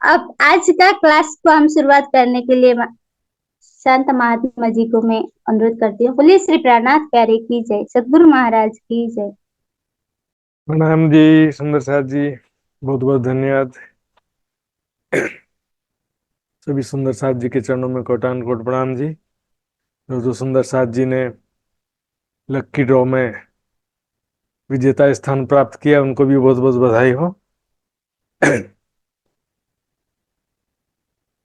अब आज का क्लास को हम शुरुआत करने के लिए संत महात्मा जी को मैं अनुरोध करती हूँ। बोलिए श्री प्राणनाथ प्यारे की जय, सदगुरु महाराज की जय। प्रणाम जी। सुंदर साथ जी, बहुत बहुत धन्यवाद। सभी सुंदर साथ जी के चरणों में कोटान कोट प्रणाम जी। जो सुंदर साथ जी ने लक्की ड्रॉ में विजेता स्थान प्राप्त किया, उनको भी बहुत बहुत बधाई हो।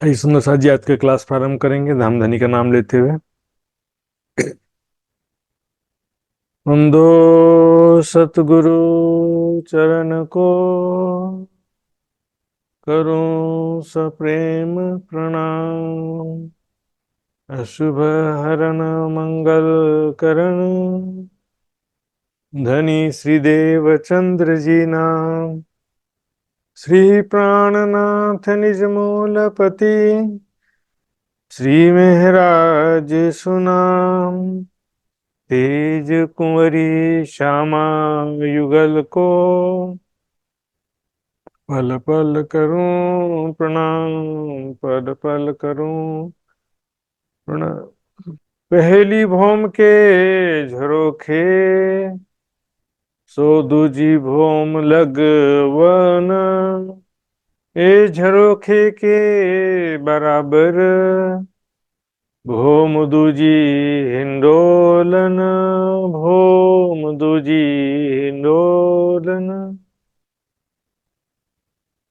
आइए सुंदर साथ जी, आज के क्लास प्रारंभ करेंगे धाम धनी का नाम लेते हुए। वंदो सतगुरु चरण को, करूं सप्रेम प्रणाम। अशुभ हरण मंगल करण, धनी श्रीदेव चंद्र जी नाम। श्री प्राणनाथ निज मूलपति, श्री महराज सुनाम। तेज कुंवरी श्यामा युगल को, पल पल करूं प्रणाम, पल पल करूं प्रणाम। पहली भौम के झरोखे, सो दूजी भौम लगवन। ए झरोखे के बराबर, भौम दूजी हिंडोलन। भौम दूजी हिंडोलन।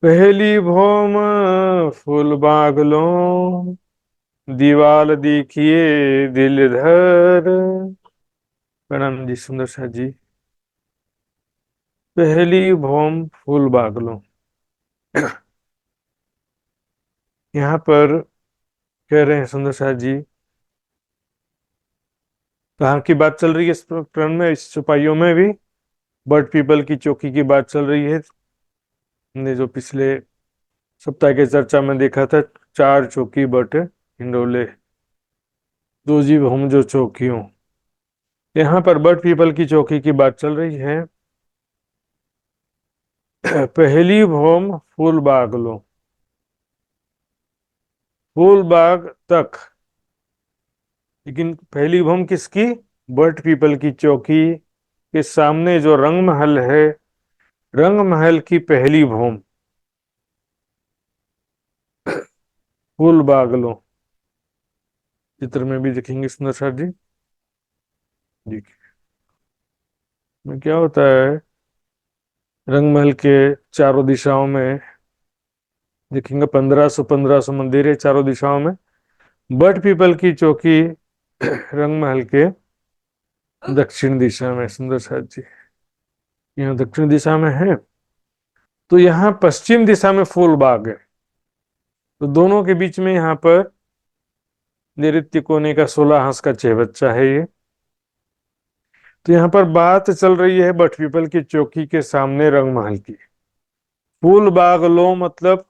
पहली भौम फूल बागलों, दीवाल देखिए दिल धर। प्रणाम जी सुंदर सा जी। पहली भौम फूल बागलों, यहाँ पर कह रहे हैं सुंदर सा जी, कहाँ की बात चल रही है इस प्रकरण में, इस चौपाइयों में भी बट पीपल की चौकी की बात चल रही है। हमने जो पिछले सप्ताह के चर्चा में देखा था, चार चौकी बट हिंडोले, दो जीव हम जो चौकियों। यहाँ पर बट पीपल की चौकी की बात चल रही है। पहली भौम फूल बाग लो, फूल बाग तक। लेकिन पहली भौम किसकी? बट पीपल की चौकी के सामने जो रंग महल है, रंग महल की पहली भौम फूल बाग लो। चित्र में भी दिखेंगे सुंदर सर जी। जी में क्या होता है, रंग महल के चारों दिशाओं में देखेंगे 1500 मंदिर है चारों दिशाओं में। बट पीपल की चौकी रंग महल के दक्षिण दिशा में सुंदर साथ जी, यहाँ दक्षिण दिशा में है। तो यहाँ पश्चिम दिशा में फूल बाग है, तो दोनों के बीच में यहाँ पर नैऋत्य कोने का 16 हांस का चौबच्चा है ये। तो यहाँ पर बात चल रही है बट पीपल की चौकी के सामने रंग महल की। फूल बाग लो मतलब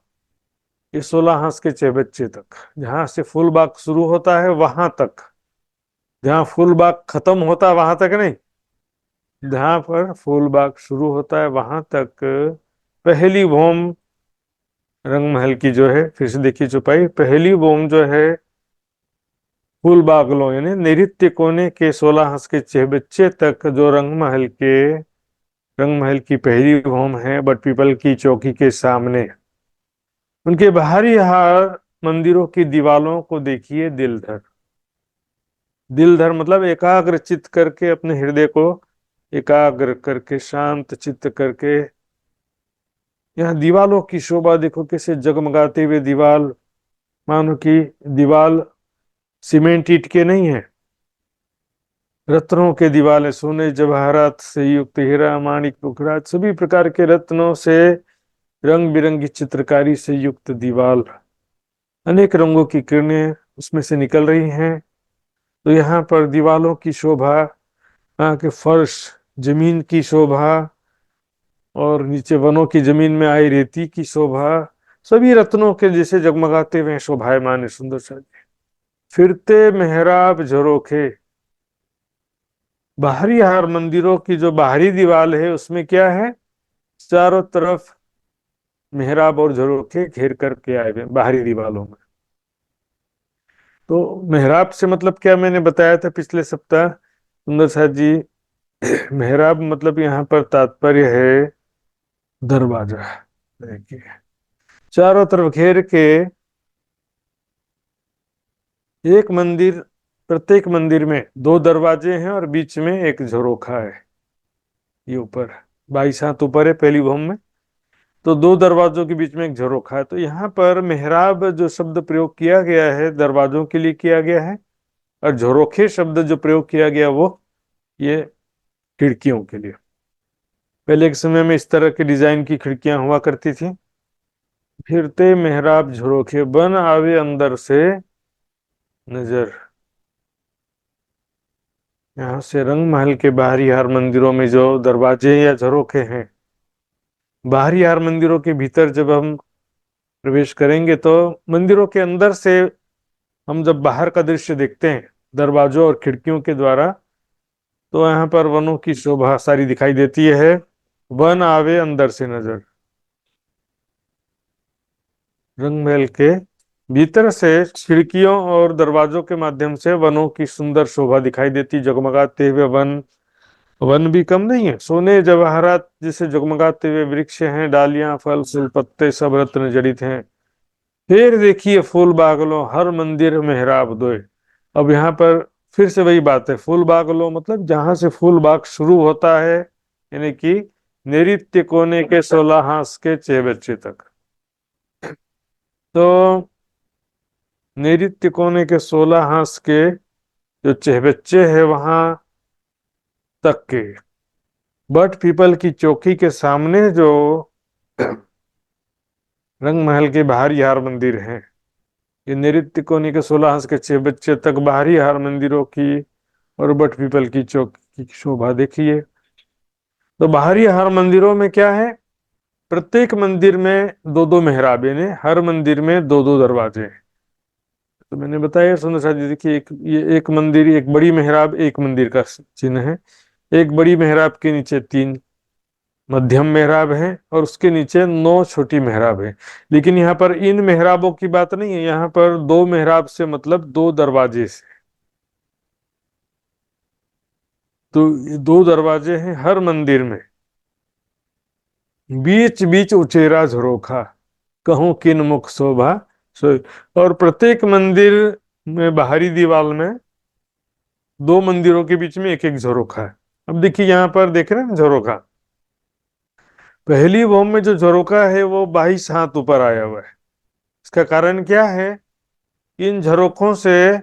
ये 16 हांस के चौबच्चे तक, जहां से फूल बाग शुरू होता है वहां तक, जहां फूल बाग खत्म होता है वहां तक नहीं, जहां पर फूल बाग शुरू होता है वहां तक पहली भौम रंग महल की जो है। फिर से देखिए चौपाई, पहली भौम जो है फूल बागलों यानी नैऋत्य कोने के 16 हांस के चौबच्चे तक, जो रंग महल की पहली भौम है बट पीपल की चौकी के सामने। उनके बाहरी हार मंदिरों की दीवालों को देखिए दिल धर। दिल धर मतलब एकाग्र चित्त करके, अपने हृदय को एकाग्र करके, शांत चित्त करके। यहाँ दीवालों की शोभा देखो, कैसे जगमगाते हुए दीवाल, मानो कि दीवाल सीमेंट ईंट के नहीं है, रत्नों के दीवाल, सोने जवाहरात से युक्त, हीरा माणिक पुखराज सभी प्रकार के रत्नों से रंग बिरंगी चित्रकारी से युक्त दीवाल, अनेक रंगों की किरणें उसमें से निकल रही हैं। तो यहाँ पर दीवालों की शोभा, यहाँ के फर्श, जमीन की शोभा, और नीचे वनों की जमीन में आई रेती की शोभा, सभी रत्नों के जैसे जगमगाते हुए शोभायमान है सुंदर सा। फिरते मेहराब झरोखे, बाहरी हार मंदिरों की जो बाहरी दीवार है उसमें क्या है, चारों तरफ मेहराब और झरोखे घेर करके आए हुए हैं बाहरी दीवारों में। तो मेहराब से मतलब क्या मैंने बताया था पिछले सप्ताह सुंदर साथ जी। मेहराब मतलब यहाँ पर तात्पर्य है दरवाजा। देखिए चारों तरफ घेर के एक मंदिर, प्रत्येक मंदिर में दो दरवाजे हैं और बीच में एक झरोखा है। ये ऊपर 22 हाथ ऊपर है पहली भूम में, तो दो दरवाजों के बीच में एक झरोखा है। तो यहाँ पर मेहराब जो शब्द प्रयोग किया गया है दरवाजों के लिए किया गया है, और झरोखे शब्द जो प्रयोग किया गया वो ये खिड़कियों के लिए। पहले के समय में इस तरह के डिजाइन की खिड़कियां हुआ करती थी। फिरते मेहराब झरोखे बन आवे अंदर से नजर। यहाँ से रंग महल के बाहरी हार मंदिरों में जो दरवाजे या झरोखे हैं, बाहरी हार मंदिरों के भीतर जब हम प्रवेश करेंगे तो मंदिरों के अंदर से हम जब बाहर का दृश्य देखते हैं दरवाजों और खिड़कियों के द्वारा, तो यहाँ पर वनों की शोभा सारी दिखाई देती है। वन आवे अंदर से नजर। रंग महल के भीतर से खिड़कियों और दरवाजों के माध्यम से वनों की सुंदर शोभा दिखाई देती, जगमगाते हुए वन। वन भी कम नहीं है, सोने जवाहरात जैसे जगमगाते हुए वृक्ष हैं, डालियां फल फूल पत्ते सब रत्न जड़ित हैं। फिर देखिए फूल बागलों हर मंदिर मेहराब दोय। अब यहाँ पर फिर से वही बात है, फूल बागलों मतलब जहां से फूल बाग शुरू होता है, यानी कि नैऋत्य कोने के 16 हाथ के चेहबच्चे तक। तो नैऋत्य कोने के 16 हाथ के जो चेहबच्चे है वहां तक के बट पीपल की चौकी के सामने जो रंग महल के बाहरी हार मंदिर हैं, ये नैऋत्य कोने के 16 हाथ के चेहबच्चे तक बाहरी हार मंदिरों की और बट पीपल की चौकी की शोभा देखिए। तो बाहरी हार मंदिरों में क्या है, प्रत्येक मंदिर में दो दो मेहराबें ने, हर मंदिर में दो दो दरवाजे हैं। तो मैंने बताया सुंदर साथ जी, देखिए ये एक मंदिर, एक बड़ी मेहराब एक मंदिर का चिन्ह है। एक बड़ी मेहराब के नीचे 3 मध्यम मेहराब हैं और उसके नीचे 9 छोटी मेहराब हैं। लेकिन यहाँ पर इन मेहराबों की बात नहीं है, यहाँ पर 2 मेहराब से मतलब 2 दरवाजे से। तो ये 2 दरवाजे हैं हर मंदिर में। बीच बीच उचेरा झरोखा, कहूं किन मुख शोभा सो। और प्रत्येक मंदिर में बाहरी दीवार में 2 मंदिरों के बीच में एक एक झरोखा है। अब देखिए यहाँ पर देख रहे हैं ना झरोखा, पहली भूम में जो झरोखा है वो 22 हाथ ऊपर आया हुआ है। इसका कारण क्या है, इन झरोखों से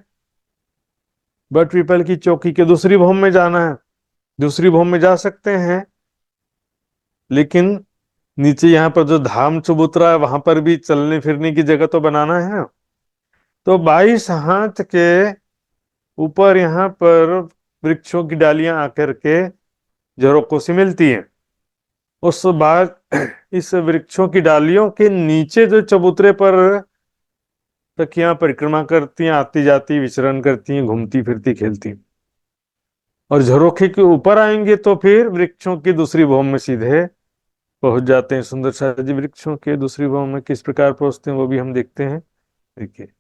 बट पीपल की चौकी के दूसरी भूम में जाना है, दूसरी भूम में जा सकते हैं, लेकिन नीचे यहाँ पर जो धाम चबूतरा है वहां पर भी चलने फिरने की जगह तो बनाना है। तो 22 हाथ के ऊपर यहाँ पर वृक्षों की डालियां आकर के झरोखों से मिलती हैं। उस बाद इस वृक्षों की डालियों के नीचे जो चबूतरे पर तकियां परिक्रमा करती हैं, आती जाती विचरण करती हैं, घूमती फिरती खेलती हैं। और झरोखे के ऊपर आएंगे तो फिर वृक्षों की दूसरी भौम में सीधे पहुंच जाते हैं। सुंदर शाह जी वृक्षों के दूसरी भौम में किस प्रकार पहुंचते हैं वो भी हम देखते हैं। देखिए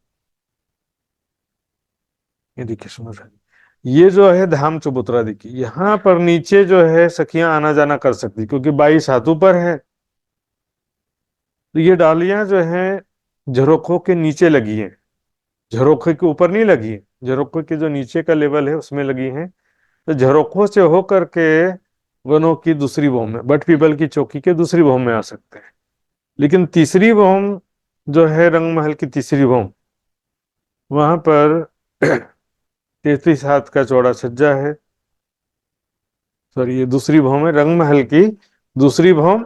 ये देखिए सुंदर शाह जी, ये जो है धाम चबूतरा, देखिए यहाँ पर नीचे जो है सखियां आना जाना कर सकती क्योंकि 22 हाथों पर है। तो ये डालियां जो है झरोखों के नीचे लगी हैं, झरोखे के ऊपर नहीं लगी है, झरोखे के जो नीचे का लेवल है उसमें लगी हैं। तो झरोखों से होकर के वनों की दूसरी भूम में, बट पीपल की चौकी के दूसरी भूम में आ सकते हैं। लेकिन तीसरी भूम जो है रंग महल की तीसरी भूम, वहां पर 33 हाथ का चौड़ा छज्जा है। सॉरी ये दूसरी भूम है रंग महल की दूसरी भूम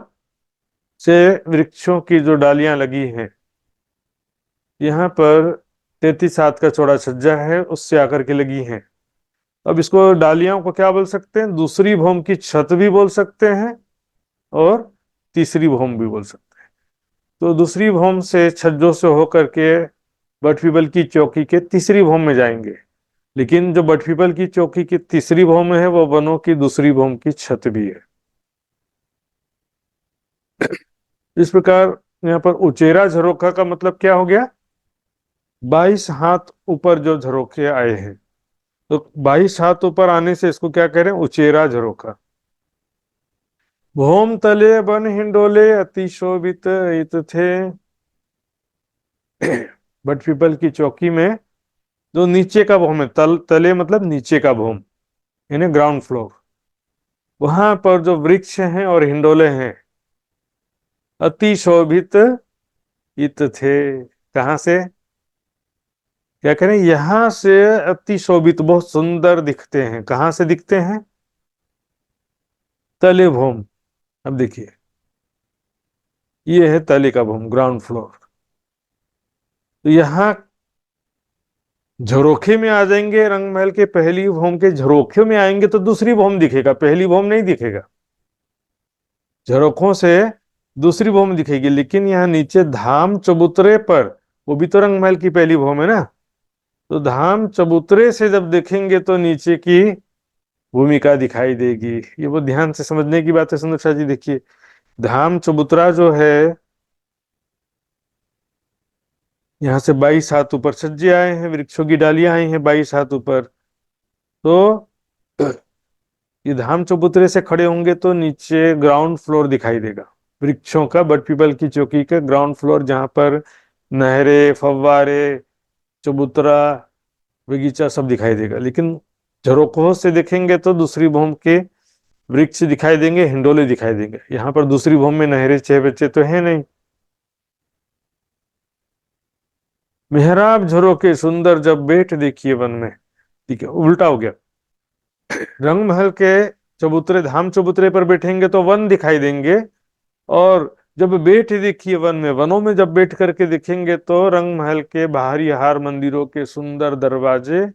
से वृक्षों की जो डालियां लगी हैं, यहाँ पर 33 हाथ का चौड़ा छज्जा है उससे आकर के लगी हैं। अब इसको डालियों को क्या बोल सकते हैं, दूसरी भौम की छत भी बोल सकते हैं और तीसरी भौम भी बोल सकते हैं। तो दूसरी भौम से छज्जों से होकर के बटफीबल की चौकी के तीसरी भौम में जाएंगे। लेकिन जो बटफीबल की चौकी की तीसरी भौम है वो वनों की दूसरी भौम की छत भी है। इस प्रकार यहाँ पर उचेरा झरोखा का मतलब क्या हो गया? 22 हाथ ऊपर जो झरोखे आए हैं, तो 22 हाथ ऊपर आने से इसको क्या कह रहे हैं? उचेरा झरोखा। भौम तले बन हिंडोले अति शोभित इत थे। बट पीपल की चौकी में जो नीचे का भौम है, तले मतलब नीचे का भौम, यानी ग्राउंड फ्लोर, वहां पर जो वृक्ष हैं और हिंडोले हैं, अति शोभित इत थे। कहां से? क्या करें? यहां से अति शोभित, बहुत सुंदर दिखते हैं। कहां से दिखते हैं? तले भौम। अब देखिए, ये है तले का भौम, ग्राउंड फ्लोर। तो यहाँ झरोखे में आ जाएंगे, रंग महल के पहली भौम के झरोखे में आएंगे तो दूसरी भौम दिखेगा, पहली भौम नहीं दिखेगा। झरोखों से दूसरी भौम दिखेगी, लेकिन यहाँ नीचे धाम चबूतरे पर, वो भी तो रंग महल की पहली भौम है ना, तो धाम चबूतरे से जब देखेंगे तो नीचे की भूमिका दिखाई देगी। ये वो ध्यान से समझने की बात है सुंदर शाह जी। देखिए, धाम चबूतरा जो है, यहाँ से 22 हाथ ऊपर सज्जे आए हैं, वृक्षों की डालियां आई हैं 22 हाथ ऊपर। तो ये धाम चबूतरे से खड़े होंगे तो नीचे ग्राउंड फ्लोर दिखाई देगा वृक्षों का, बट पीपल की चौकी का ग्राउंड फ्लोर, जहां पर नहरें, फव्वारे, चबूतरा, बगीचा सब दिखाई देगा। लेकिन झरोखों से देखेंगे तो दूसरी भूमि के वृक्ष दिखाई देंगे, हिंडोले दिखाई देंगे। यहाँ पर दूसरी भूमि में नहरें, छह बच्चे तो है नहीं। मेहराब झरोखे सुंदर जब बैठ देखिए वन में। ठीक है, उल्टा हो गया। रंग महल के चबूतरे, धाम चबूतरे पर बैठेंगे तो वन दिखाई देंगे, और जब बैठ देखिए वन में, वनों में जब बैठ करके देखेंगे तो रंग महल के बाहरी हार मंदिरों के सुंदर दरवाजे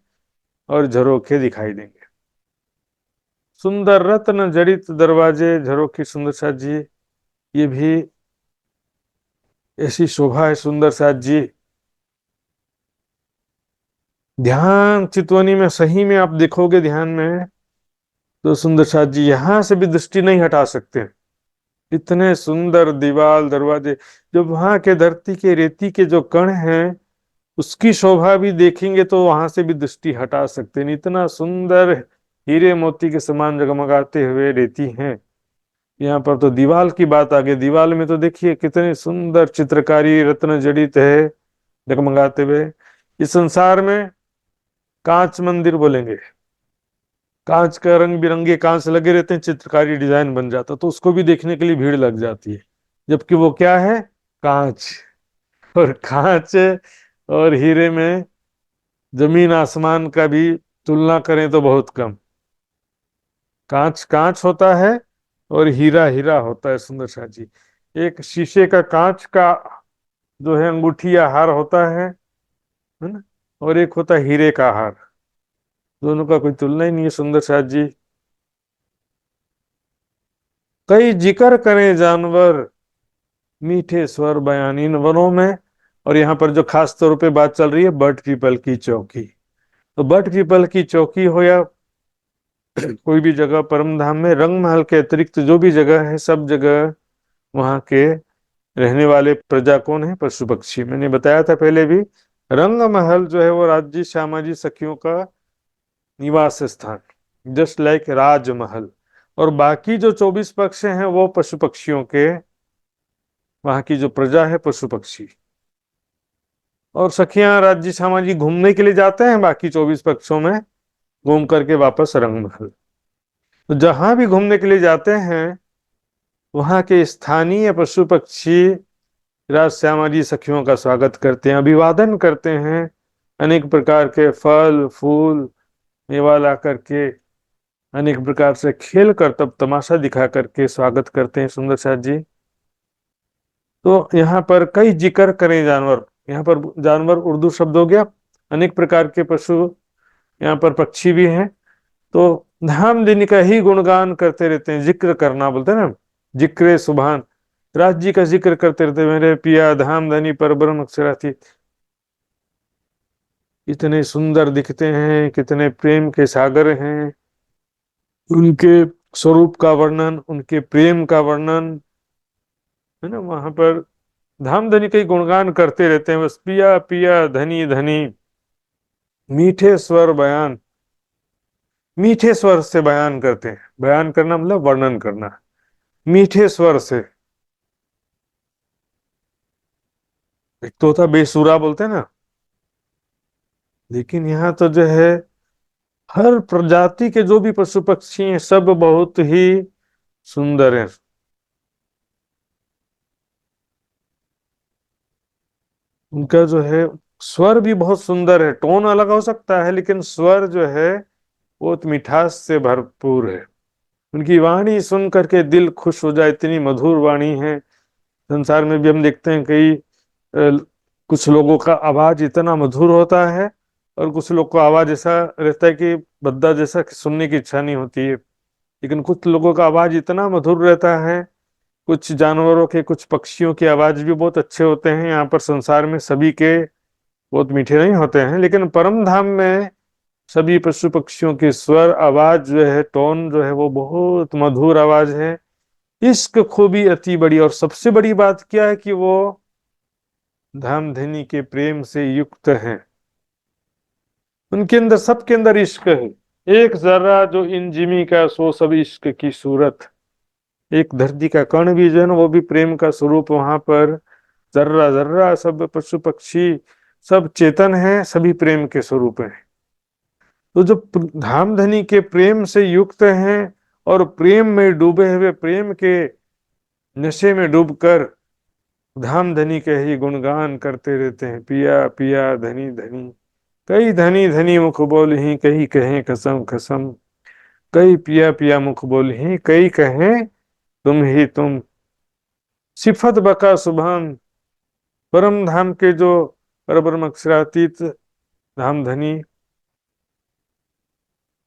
और झरोखे दिखाई देंगे। सुंदर रत्न जड़ित दरवाजे, झरोखे सुंदर साथ जी, ये भी ऐसी शोभा है सुंदर साथ जी। ध्यान चितवनी में सही में आप देखोगे ध्यान में, तो सुंदर साथ जी यहां से भी दृष्टि नहीं हटा सकते। इतने सुंदर दीवार दरवाजे, जो वहां के धरती के रेती के जो कण हैं, उसकी शोभा भी देखेंगे तो वहां से भी दृष्टि हटा सकते नहीं। इतना सुंदर हीरे मोती के समान जगमगाते हुए रेती हैं। यहाँ पर तो दीवाल की बात आ गई। दीवाल में तो देखिए कितने सुंदर चित्रकारी रत्न जड़ित है जगमगाते हुए। इस संसार में कांच मंदिर बोलेंगे, कांच का रंग बिरंगे कांच लगे रहते हैं, चित्रकारी डिजाइन बन जाता, तो उसको भी देखने के लिए भीड़ लग जाती है। जबकि वो क्या है? कांच। और कांच और हीरे में जमीन आसमान का भी तुलना करें तो बहुत कम। कांच कांच होता है और हीरा हीरा होता है सुंदर शाह जी। एक शीशे का कांच का जो है अंगूठी या हार होता है ना, और एक होता है हीरे का हार। दोनों का कोई तुलना ही नहीं है सुंदर शाह जी। कई जिक्र करें जानवर, मीठे स्वर बयान इन वनों में। और यहाँ पर जो खास तौर पे बात चल रही है, बट पीपल की चौकी। तो बट पीपल की चौकी हो या कोई भी जगह परम धाम में, रंग महल के अतिरिक्त जो भी जगह है, सब जगह वहां के रहने वाले प्रजा कौन है? पशु पक्षी। मैंने बताया था पहले भी, रंग महल जो है वो राज्य श्यामाजी सखियों का निवास स्थान, जस्ट लाइक राजमहल। और बाकी जो 24 पक्ष हैं वो पशु पक्षियों के, वहां की जो प्रजा है पशु पक्षी। और सखियां राज्य श्यामाजी घूमने के लिए जाते हैं बाकी 24 पक्षों में, घूम करके वापस रंग महल। तो जहां भी घूमने के लिए जाते हैं, वहां के स्थानीय पशु पक्षी राज श्यामा जी सखियों का स्वागत करते हैं, अभिवादन करते हैं। अनेक प्रकार के फल फूल मेवा ला करके, अनेक प्रकार से खेल कर, तब तमाशा दिखा करके स्वागत करते हैं सुंदर साथ जी। तो यहाँ पर कई जिक्र करें जानवर, यहाँ पर जानवर उर्दू शब्द हो गया। अनेक प्रकार के पशु, यहाँ पर पक्षी भी हैं। तो धाम दिन का ही गुणगान करते रहते हैं, जिक्र करना बोलते हैं ना, जिक्र सुभान। राज जी का जिक्र करते रहते, मेरे पिया धाम धनी पर ब्रह्म अक्षराती। इतने सुंदर दिखते हैं, कितने प्रेम के सागर हैं। उनके स्वरूप का वर्णन, उनके प्रेम का वर्णन, है ना, वहां पर धाम धनी का ही गुणगान करते रहते हैं, बस पिया पिया धनी धनी, मीठे स्वर बयान, मीठे स्वर से बयान करते हैं। बयान करना मतलब वर्णन करना, मीठे स्वर से। एक तो होता बेसुरा बोलते हैं ना, लेकिन यहाँ तो जो है हर प्रजाति के जो भी पशु पक्षी हैं सब बहुत ही सुंदर हैं। उनका जो है स्वर भी बहुत सुंदर है, टोन अलग हो सकता है लेकिन स्वर जो है बहुत मिठास से भरपूर है। उनकी वाणी सुन करके दिल खुश हो जाए, इतनी मधुर वाणी है। संसार में भी हम देखते हैं कई कुछ लोगों का आवाज इतना मधुर होता है और कुछ लोग को आवाज ऐसा रहता है कि बद्दा जैसा कि सुनने की इच्छा नहीं होती है। लेकिन कुछ लोगों का आवाज इतना मधुर रहता है। कुछ जानवरों के, कुछ पक्षियों की आवाज भी बहुत अच्छे होते हैं। यहाँ पर संसार में सभी के बहुत मीठे नहीं होते हैं, लेकिन परम धाम में सभी पशु पक्षियों की स्वर आवाज जो है, टोन जो है वो बहुत मधुर आवाज है। इश्क खूबी अति बड़ी, और सबसे बड़ी बात क्या है कि वो धामधनी के प्रेम से युक्त हैं। उनके अंदर, सबके अंदर इश्क है। एक जरा जो इन जिमी का सो सब इश्क की सूरत। एक धरती का कण भी जो है ना वो भी प्रेम का स्वरूप। वहां पर जर्रा जर्रा सब पशु पक्षी सब चेतन है, सभी प्रेम के स्वरूप हैं। तो जो धामधनी के प्रेम से युक्त हैं और प्रेम में डूबे हुए, प्रेम के नशे में डूबकर धामधनी के ही गुणगान करते रहते हैं। पिया पिया धनी धनी, कई धनी धनी मुख बोल ही कई कहें कसम कसम, कई पिया पिया मुख बोल ही कई कहें तुम ही तुम। सिफत बका सुभान, परम धाम के जो परब्रह्म अक्षरातीत धामधनी,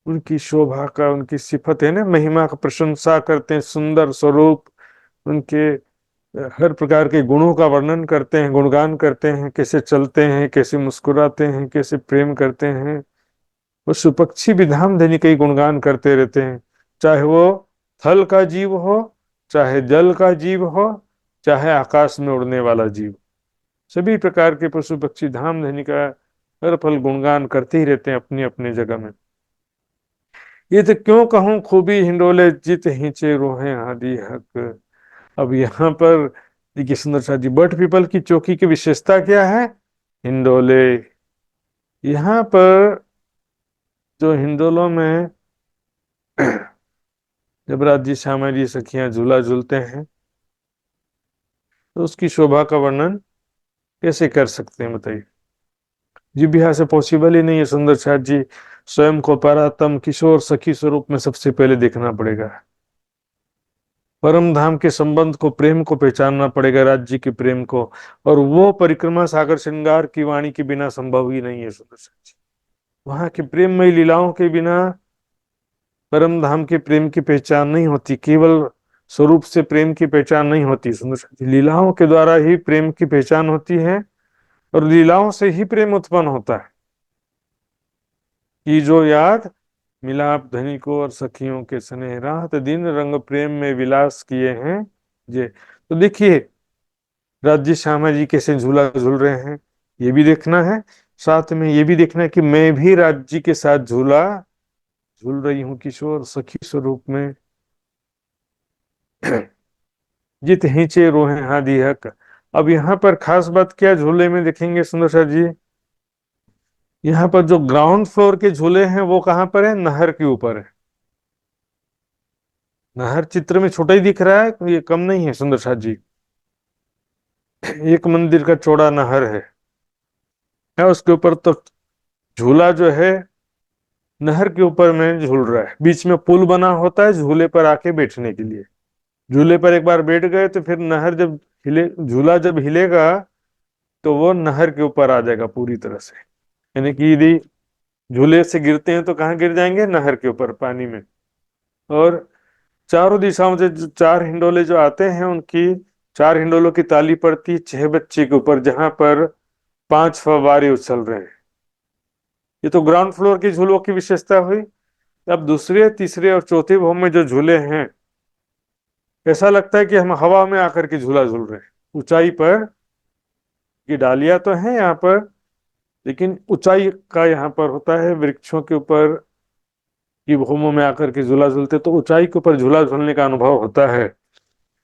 उनकी शोभा का, उनकी सिफत है ना, महिमा का प्रशंसा करते हैं, सुंदर स्वरूप उनके, हर प्रकार के गुणों का वर्णन करते हैं, गुणगान करते हैं। कैसे चलते हैं, कैसे मुस्कुराते हैं, कैसे प्रेम करते हैं। पशु पक्षी भी धामधनी का ही गुणगान करते रहते हैं। चाहे वो थल का जीव हो, चाहे जल का जीव हो, चाहे आकाश में उड़ने वाला जीव, सभी प्रकार के पशु पक्षी धामधनी का हर पल गुणगान करते ही रहते हैं अपनी अपनी जगह में। ये तो क्यों कहूं खूबी हिंडोले जित हिंचे रोहे आदि हक। अब यहाँ पर देखिए सुंदर शाह जी, बट पीपल की चौकी की विशेषता क्या है? हिंडोले। यहाँ पर जो हिंडोलों में जब राज्य श्यामा जी सखियां झूला झूलते हैं तो उसकी शोभा का वर्णन कैसे कर सकते हैं बताइए। जीभ यहाँ से पॉसिबल ही नहीं है। सुंदर शाह जी स्वयं को परातम किशोर सखी स्वरूप में सबसे पहले देखना पड़ेगा। परम धाम के संबंध को, प्रेम को पहचानना पड़ेगा, राज्य के प्रेम को। और वो परिक्रमा सागर श्रृंगार की वाणी के बिना संभव ही नहीं है सुंदर शाह जी। वहां के प्रेममयी लीलाओं के बिना परम धाम के प्रेम की पहचान नहीं होती। केवल स्वरूप से प्रेम की पहचान नहीं होती सुंदर शाह जी, लीलाओं के द्वारा ही प्रेम की पहचान होती है और लीलाओं से ही प्रेम उत्पन्न होता है। कि जो याद मिलाप धनी को और सखियों के स्नेह, रात दिन रंग प्रेम में विलास किए हैं जे। तो देखिए राज्य श्यामा जी कैसे झूला झूल रहे हैं, ये भी देखना है। साथ में ये भी देखना है कि मैं भी राज्य के साथ झूला झूल रही हूँ किशोर सखी स्वरूप में। जित हिंचे रोहे हादी हक। अब यहाँ पर खास बात क्या झूले में देखेंगे सुंदर शाह जी, यहाँ पर जो ग्राउंड फ्लोर के झूले हैं वो कहाँ पर है? नहर के ऊपर है। नहर चित्र में छोटा ही दिख रहा है, ये कम नहीं है सुंदर शाह जी। एक मंदिर का चौड़ा नहर है उसके ऊपर तो झूला जो है नहर के ऊपर में झूल रहा है। बीच में पुल बना होता है झूले पर आके बैठने के लिए। झूले पर एक बार बैठ गए तो फिर नहर जब हिले, झूला जब हिलेगा तो वो नहर के ऊपर आ जाएगा पूरी तरह से। यानी कि यदि झूले से गिरते हैं तो कहाँ गिर जाएंगे? नहर के ऊपर, पानी में। और चारों दिशाओं से जो चार हिंडोले जो आते हैं, उनकी चार हिंडोलों की ताली पड़ती है 6 बच्चे के ऊपर, जहां पर 5 फव्वारे उछल रहे हैं। ये तो ग्राउंड फ्लोर की झूलों की विशेषता हुई। अब दूसरे, तीसरे और चौथे भाव में जो झूले हैं, ऐसा लगता है कि हम हवा में आकर के झूला झूल रहे हैं ऊंचाई पर। कि डालियां तो हैं यहाँ पर, लेकिन ऊंचाई का यहाँ पर होता है, वृक्षों के ऊपर की भूमों में आकर के झूला झूलते तो ऊंचाई के ऊपर झूला झूलने का अनुभव होता है।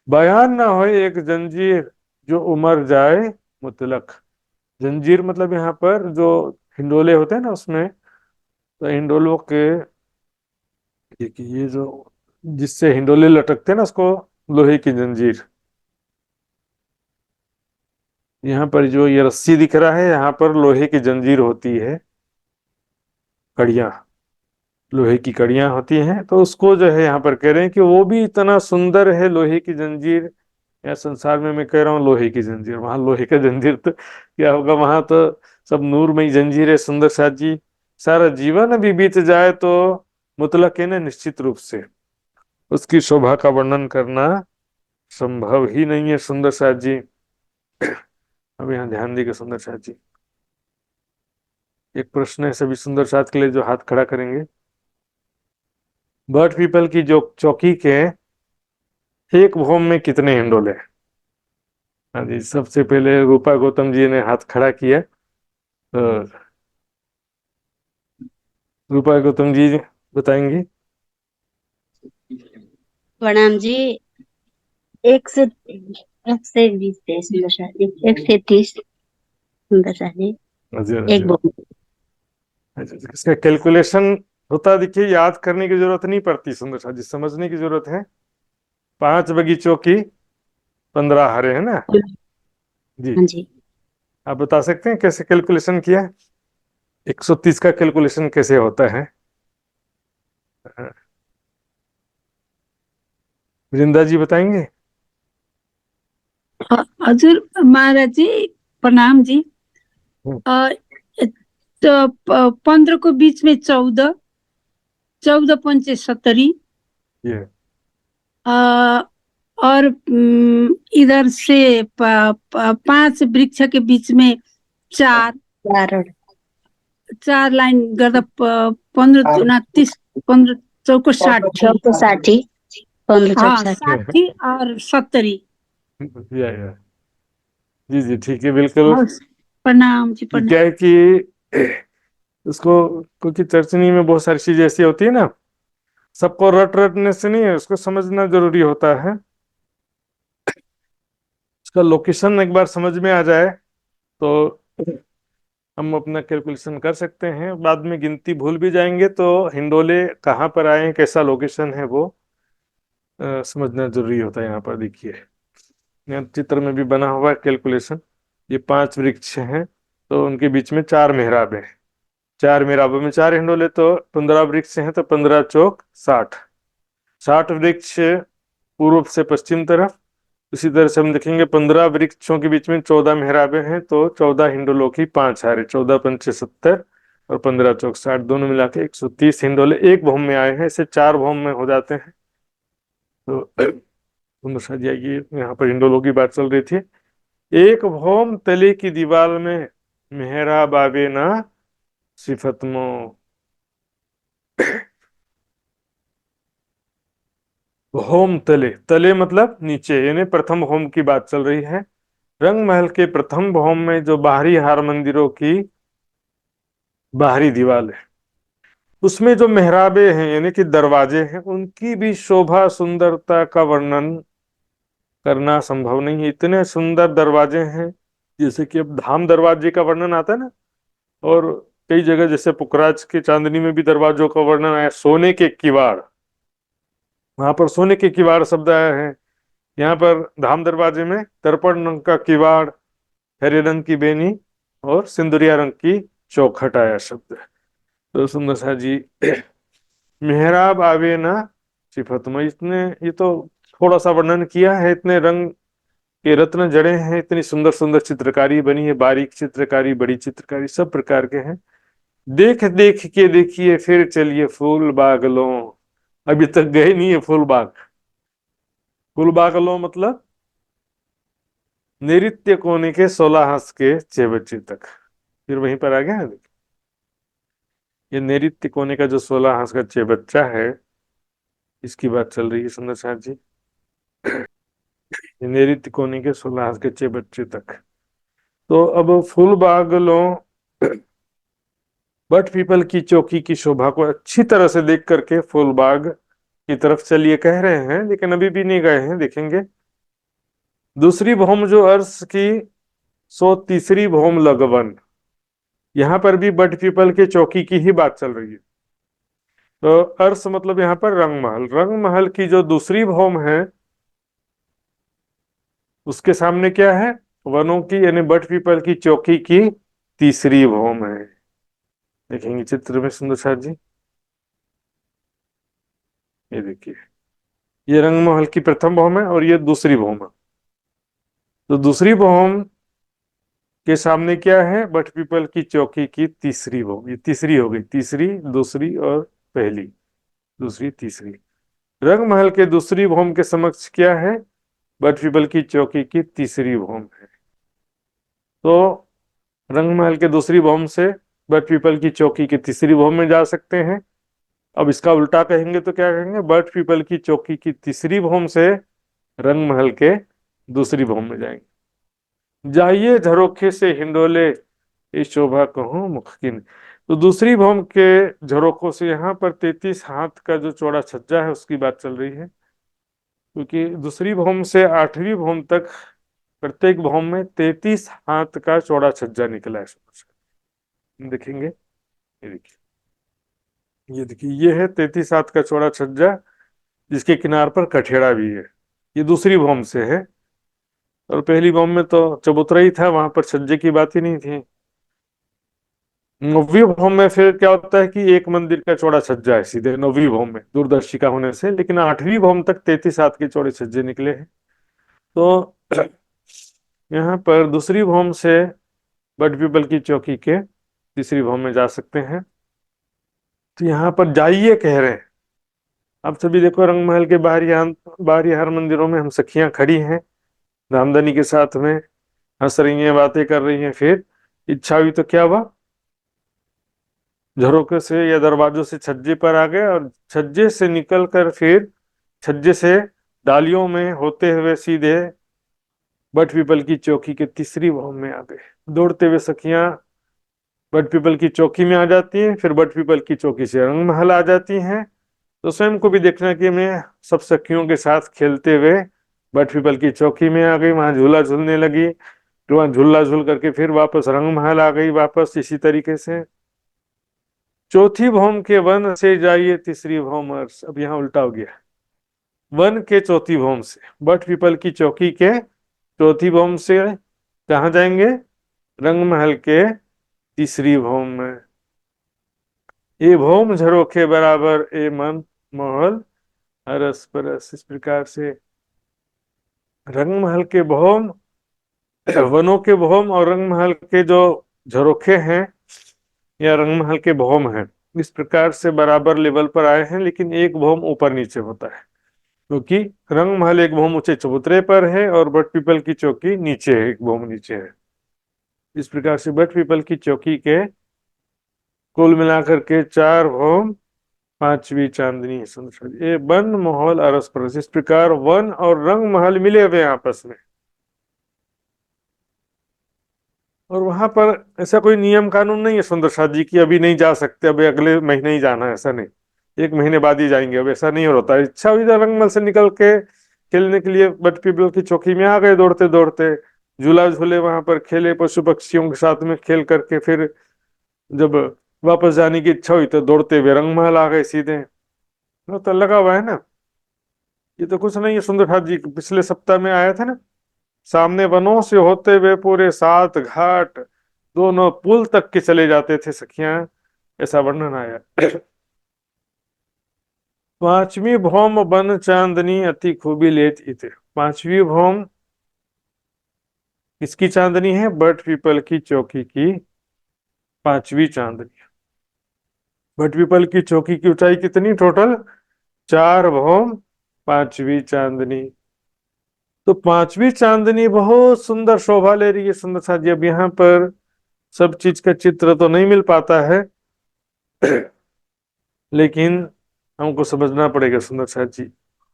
बयान ना हो एक जंजीर जो उमर जाए मुतलक। जंजीर मतलब यहाँ पर जो हिंडोले होते हैं ना, उसमें तो हिंडोलों के, देखिए ये जो जिससे हिंडोले लटकते हैं ना, उसको लोहे की जंजीर। यहाँ पर जो ये रस्सी दिख रहा है, यहाँ पर लोहे की जंजीर होती है, कड़ियां, लोहे की कड़ियां होती हैं। तो उसको जो है यहाँ पर कह रहे हैं कि वो भी इतना सुंदर है लोहे की जंजीर। या संसार में मैं कह रहा हूँ लोहे की जंजीर, वहां लोहे का जंजीर तो क्या होगा, वहां तो सब नूरमयी जंजीर है। सुंदर साथ जी, सारा जीवन भी बीत जाए तो मुतलक है ना, निश्चित रूप से उसकी शोभा का वर्णन करना संभव ही नहीं है। सुंदर साथ जी, अब यहाँ ध्यान दीजिए सुंदर साथ जी, एक प्रश्न है सभी सुंदर साथ के लिए जो हाथ खड़ा करेंगे। बर्ड पीपल की जो चौकी के एक भौम में कितने हिंडोले हैं? हाँ जी, सबसे पहले रूपा गौतम जी ने हाथ खड़ा किया, तो रूपा गौतम जी बताएंगी। प्रणाम जी। 1 से 20 सुंदर सा जी, 1 से 30 सुंदर सा जी, अच्छा एक अच्छा बहुत। अच्छा, इसका कैलकुलेशन होता, देखिए याद करने की जरूरत नहीं पड़ती सुंदर सा जी, समझने की जरूरत है। 5 बगीचों की 15 हारे है ना जी। हाँ जी। आप बता सकते हैं कैसे कैलकुलेशन किया? 130 का कैलकुलेशन कैसे होता है? वृंदा जी बताएंगे। हजुर महाराज जी, प्रणाम जी। हम्म, अ, तो 15 को बीच में 14, 14 पंचे 70, ये और इधर से 5 वृक्ष के बीच में 4, कारण 4 लाइन गर्दा 15 दूना 30, 15 चौको 60। 1460, 15 चौक हाँ 60। 60 और 70। या जी जी ठीक है बिल्कुल। हाँ, प्रणाम जी कि क्या प्रणाम। है कि उसको, क्योंकि चर्चनी में बहुत सारी चीजें ऐसी होती है ना, सबको रट रटने से नहीं है, उसको समझना जरूरी होता है। उसका लोकेशन एक बार समझ में आ जाए तो हम अपना कैलकुलेशन कर सकते हैं। बाद में गिनती भूल भी जाएंगे तो हिंडोले कहाँ पर आए हैं, कैसा लोकेशन है, वो समझना जरूरी होता है। यहाँ पर देखिए, यहाँ चित्र में भी बना हुआ है कैलकुलेशन। ये 5 वृक्ष हैं, तो उनके बीच में 4 मेहराब हैं। 4 मेहराबों में 4 हिंडोले, तो 15 वृक्ष हैं, तो 15 चौक 60। 60 वृक्ष पूर्व से पश्चिम तरफ। उसी तरह से हम देखेंगे 15 वृक्षों के बीच में 14 मेहराबें हैं, तो 14 हिंडोलों की 5 हारे, 14 पंचे 70 और 15 चौक 60, दोनों मिला के 130 हिंडोले एक भौम में आए हैं। इसे 4 भौम में हो जाते हैं। तो तुम समझ जाइए, यहाँ पर हिंडोलों की बात चल रही थी। एक भौम तले की दीवार में मेहराब आवे ना सिफतमो। होम तले, तले मतलब नीचे, यानी प्रथम होम की बात चल रही है। रंग महल के प्रथम होम में जो बाहरी हार मंदिरों की बाहरी दीवार है, उसमें जो मेहराबे हैं यानी कि दरवाजे हैं, उनकी भी शोभा सुंदरता का वर्णन करना संभव नहीं है। इतने सुंदर दरवाजे हैं, जैसे कि अब धाम दरवाजे का वर्णन आता है ना, और कई जगह जैसे पुखराज के चांदनी में भी दरवाजों का वर्णन आया, सोने के किवाड़, वहां पर सोने के किवाड़ शब्द आया है। यहाँ पर धाम दरवाजे में दर्पण रंग का किवाड़, हरे रंग की बेनी और सिंदूरिया रंग की चौखट आया शब्द। तो सुंदर सा जी, मेहराब आवे ना सिफत में, इतने, ये तो थोड़ा सा वर्णन किया है। इतने रंग के रत्न जड़े हैं, इतनी सुंदर सुंदर चित्रकारी बनी है, बारीक चित्रकारी, बड़ी चित्रकारी, सब प्रकार के हैं। देख देख के देखिए फिर चलिए फूल बागलों। अभी तक गए नहीं है फूल बाग। फूल बागलों मतलब नैऋत्य कोने के 16 हाथ के चेबच्चे तक, फिर वहीं पर आ गया है। ये नैऋत्य कोने का जो 16 हाथ का चेबच्चा है, इसकी बात चल रही है सुंदर साथ जी। ये नैऋत्य कोने के 16 हाथ के चेबच्चे तक। तो अब फूल बागलों बट पीपल की चौकी की शोभा को अच्छी तरह से देख करके फूलबाग की तरफ चलिए कह रहे हैं, लेकिन अभी भी नहीं गए हैं, देखेंगे। दूसरी भौम जो अर्श की, सो तीसरी भौम लगवन। यहां पर भी बट पीपल के चौकी की ही बात चल रही है। तो अर्श मतलब यहां पर रंगमहल, रंगमहल की जो दूसरी भौम है उसके सामने क्या है, वनों की यानी बट पीपल की चौकी की तीसरी भौम है। देखेंगे चित्र में सुंदर साथ जी, ये देखिए, ये रंगमहल की प्रथम भौम है और ये दूसरी भौम है। तो दूसरी भौम के सामने क्या है, बट पीपल की चौकी की तीसरी भौम। ये तीसरी हो गई, तीसरी, दूसरी और पहली, दूसरी तीसरी। रंगमहल के दूसरी भौम के समक्ष क्या है, बट पीपल की चौकी की तीसरी भौम है। तो रंगमहल के दूसरी भौम से बट पीपल की चौकी की तीसरी भौम में जा सकते हैं। अब इसका उल्टा कहेंगे तो क्या कहेंगे, बट पीपल की चौकी की तीसरी भौम से रंगमहल के दूसरी भौम में जाएंगे। जाइए झरोखे से हिंडोले, इस शोभा कहूं मुखकिन। तो दूसरी भौम के झरोखों से यहाँ पर 33 हाथ का जो चौड़ा छज्जा है उसकी बात चल रही है, क्योंकि दूसरी भौम से आठवीं भौम तक प्रत्येक भौम में 33 हाथ का चौड़ा छज्जा निकला है। देखेंगे, ये देखिए, ये देखिए, ये है 33 हाथ का चौड़ा छज्जा, जिसके किनार पर कठेड़ा भी है। ये दूसरी भौम से है, और पहली बॉम्ब में तो चबूतरा ही था, वहां पर छज्जे की बात ही नहीं थी। नौवीं बॉम्ब में फिर क्या होता है कि एक मंदिर का चौड़ा छज्जा है सीधे नौवीं बॉम्ब में, दूरदर्शिका होने से। लेकिन आठवीं बॉम्ब तक 33 हाथ के चौड़े छज्जे निकले हैं। तो यहाँ पर दूसरी बॉम्ब से बट पीपल की चौकी के तीसरी बॉम्ब में जा सकते हैं। तो यहाँ पर जाइए कह रहे हैं। अब सभी देखो, रंगमहल के बाहरी हर मंदिरों में हम सखियां खड़ी हैं रामधनी के साथ में, हंस रही हैं, बातें कर रही हैं। फिर इच्छा हुई तो क्या हुआ, झरोके से या दरवाजों से छज्जे पर आ गए, और छज्जे से निकल कर फिर छज्जे से डालियों में होते हुए सीधे बट पीपल की चौकी के तीसरी भवन में आ गए। दौड़ते हुए सखियां बट पीपल की चौकी में आ जाती हैं, फिर बट पीपल की चौकी से रंगमहल आ जाती हैं। तो स्वयं को भी देखना कि मैं सब सखियों के साथ खेलते हुए बट पीपल की चौकी में आ गई, वहां झूला झूलने लगी, तो वहां झूला झूल करके फिर वापस रंगमहल आ गई वापस। इसी तरीके से चौथी भौम के वन से जाइए तीसरी भौम अर्श। अब यहाँ उल्टा हो गया, वन के चौथी भौम से बट पीपल की चौकी के चौथी भौम से कहाँ जाएंगे, रंगमहल के तीसरी भौम में। ये भौम झरोखे बराबर, ए मन महल अरस परस। इस प्रकार से रंगमहल के भौम, वनों के भौम और रंगमहल के जो झरोखे हैं या रंगमहल के भौम हैं, इस प्रकार से बराबर लेवल पर आए हैं। लेकिन एक भौम ऊपर नीचे होता है, क्योंकि रंगमहल एक भौम ऊंचे चबूतरे पर है और बट पीपल की चौकी नीचे है, एक भौम नीचे है। इस प्रकार से बट पीपल की चौकी के कुल मिलाकर के 4 भौम, पांचवी चांदनी है संसार। ये वन महल अरस परस। इस प्रकार वन और रंगमहल मिले हुए हैं आपस में। और वहां पर ऐसा कोई नियम कानून नहीं है सुंदर साथ जी की अभी नहीं जा सकते, अभी अगले महीने ही जाना है, ऐसा नहीं, 1 महीने बाद ही जाएंगे, अब ऐसा नहीं होता। इच्छा हुई तो रंगमहल से निकल के खेलने के लिए बट पीपल की चौकी में आ गए दौड़ते दौड़ते, झूला झूले वहां पर खेले, पशु पक्षियों के साथ में खेल करके फिर जब वापस जाने की इच्छा हुई तो दौड़ते हुए रंगमहल आ गए सीधे। तो लगा हुआ है ना, ये तो कुछ नहीं है। सुंदर साथ जी पिछले सप्ताह में आया था ना, सामने वनों से होते हुए पूरे 7 घाट, दोनों पुल तक के चले जाते थे सखियां, ऐसा वर्णन आया। पांचवी भौम बन चांदनी अति खूबी लेत इते। पांचवी भौम किसकी चांदनी है, बट पीपल की चौकी की पांचवी चांदनी। बट पीपल की चौकी की ऊंचाई कितनी, टोटल 4 भौम, पांचवी चांदनी। तो पांचवी चांदनी बहुत सुंदर शोभा ले रही है सुंदर साथ जी। अब यहाँ पर सब चीज का चित्र तो नहीं मिल पाता है, लेकिन हमको समझना पड़ेगा सुंदर साथ जी,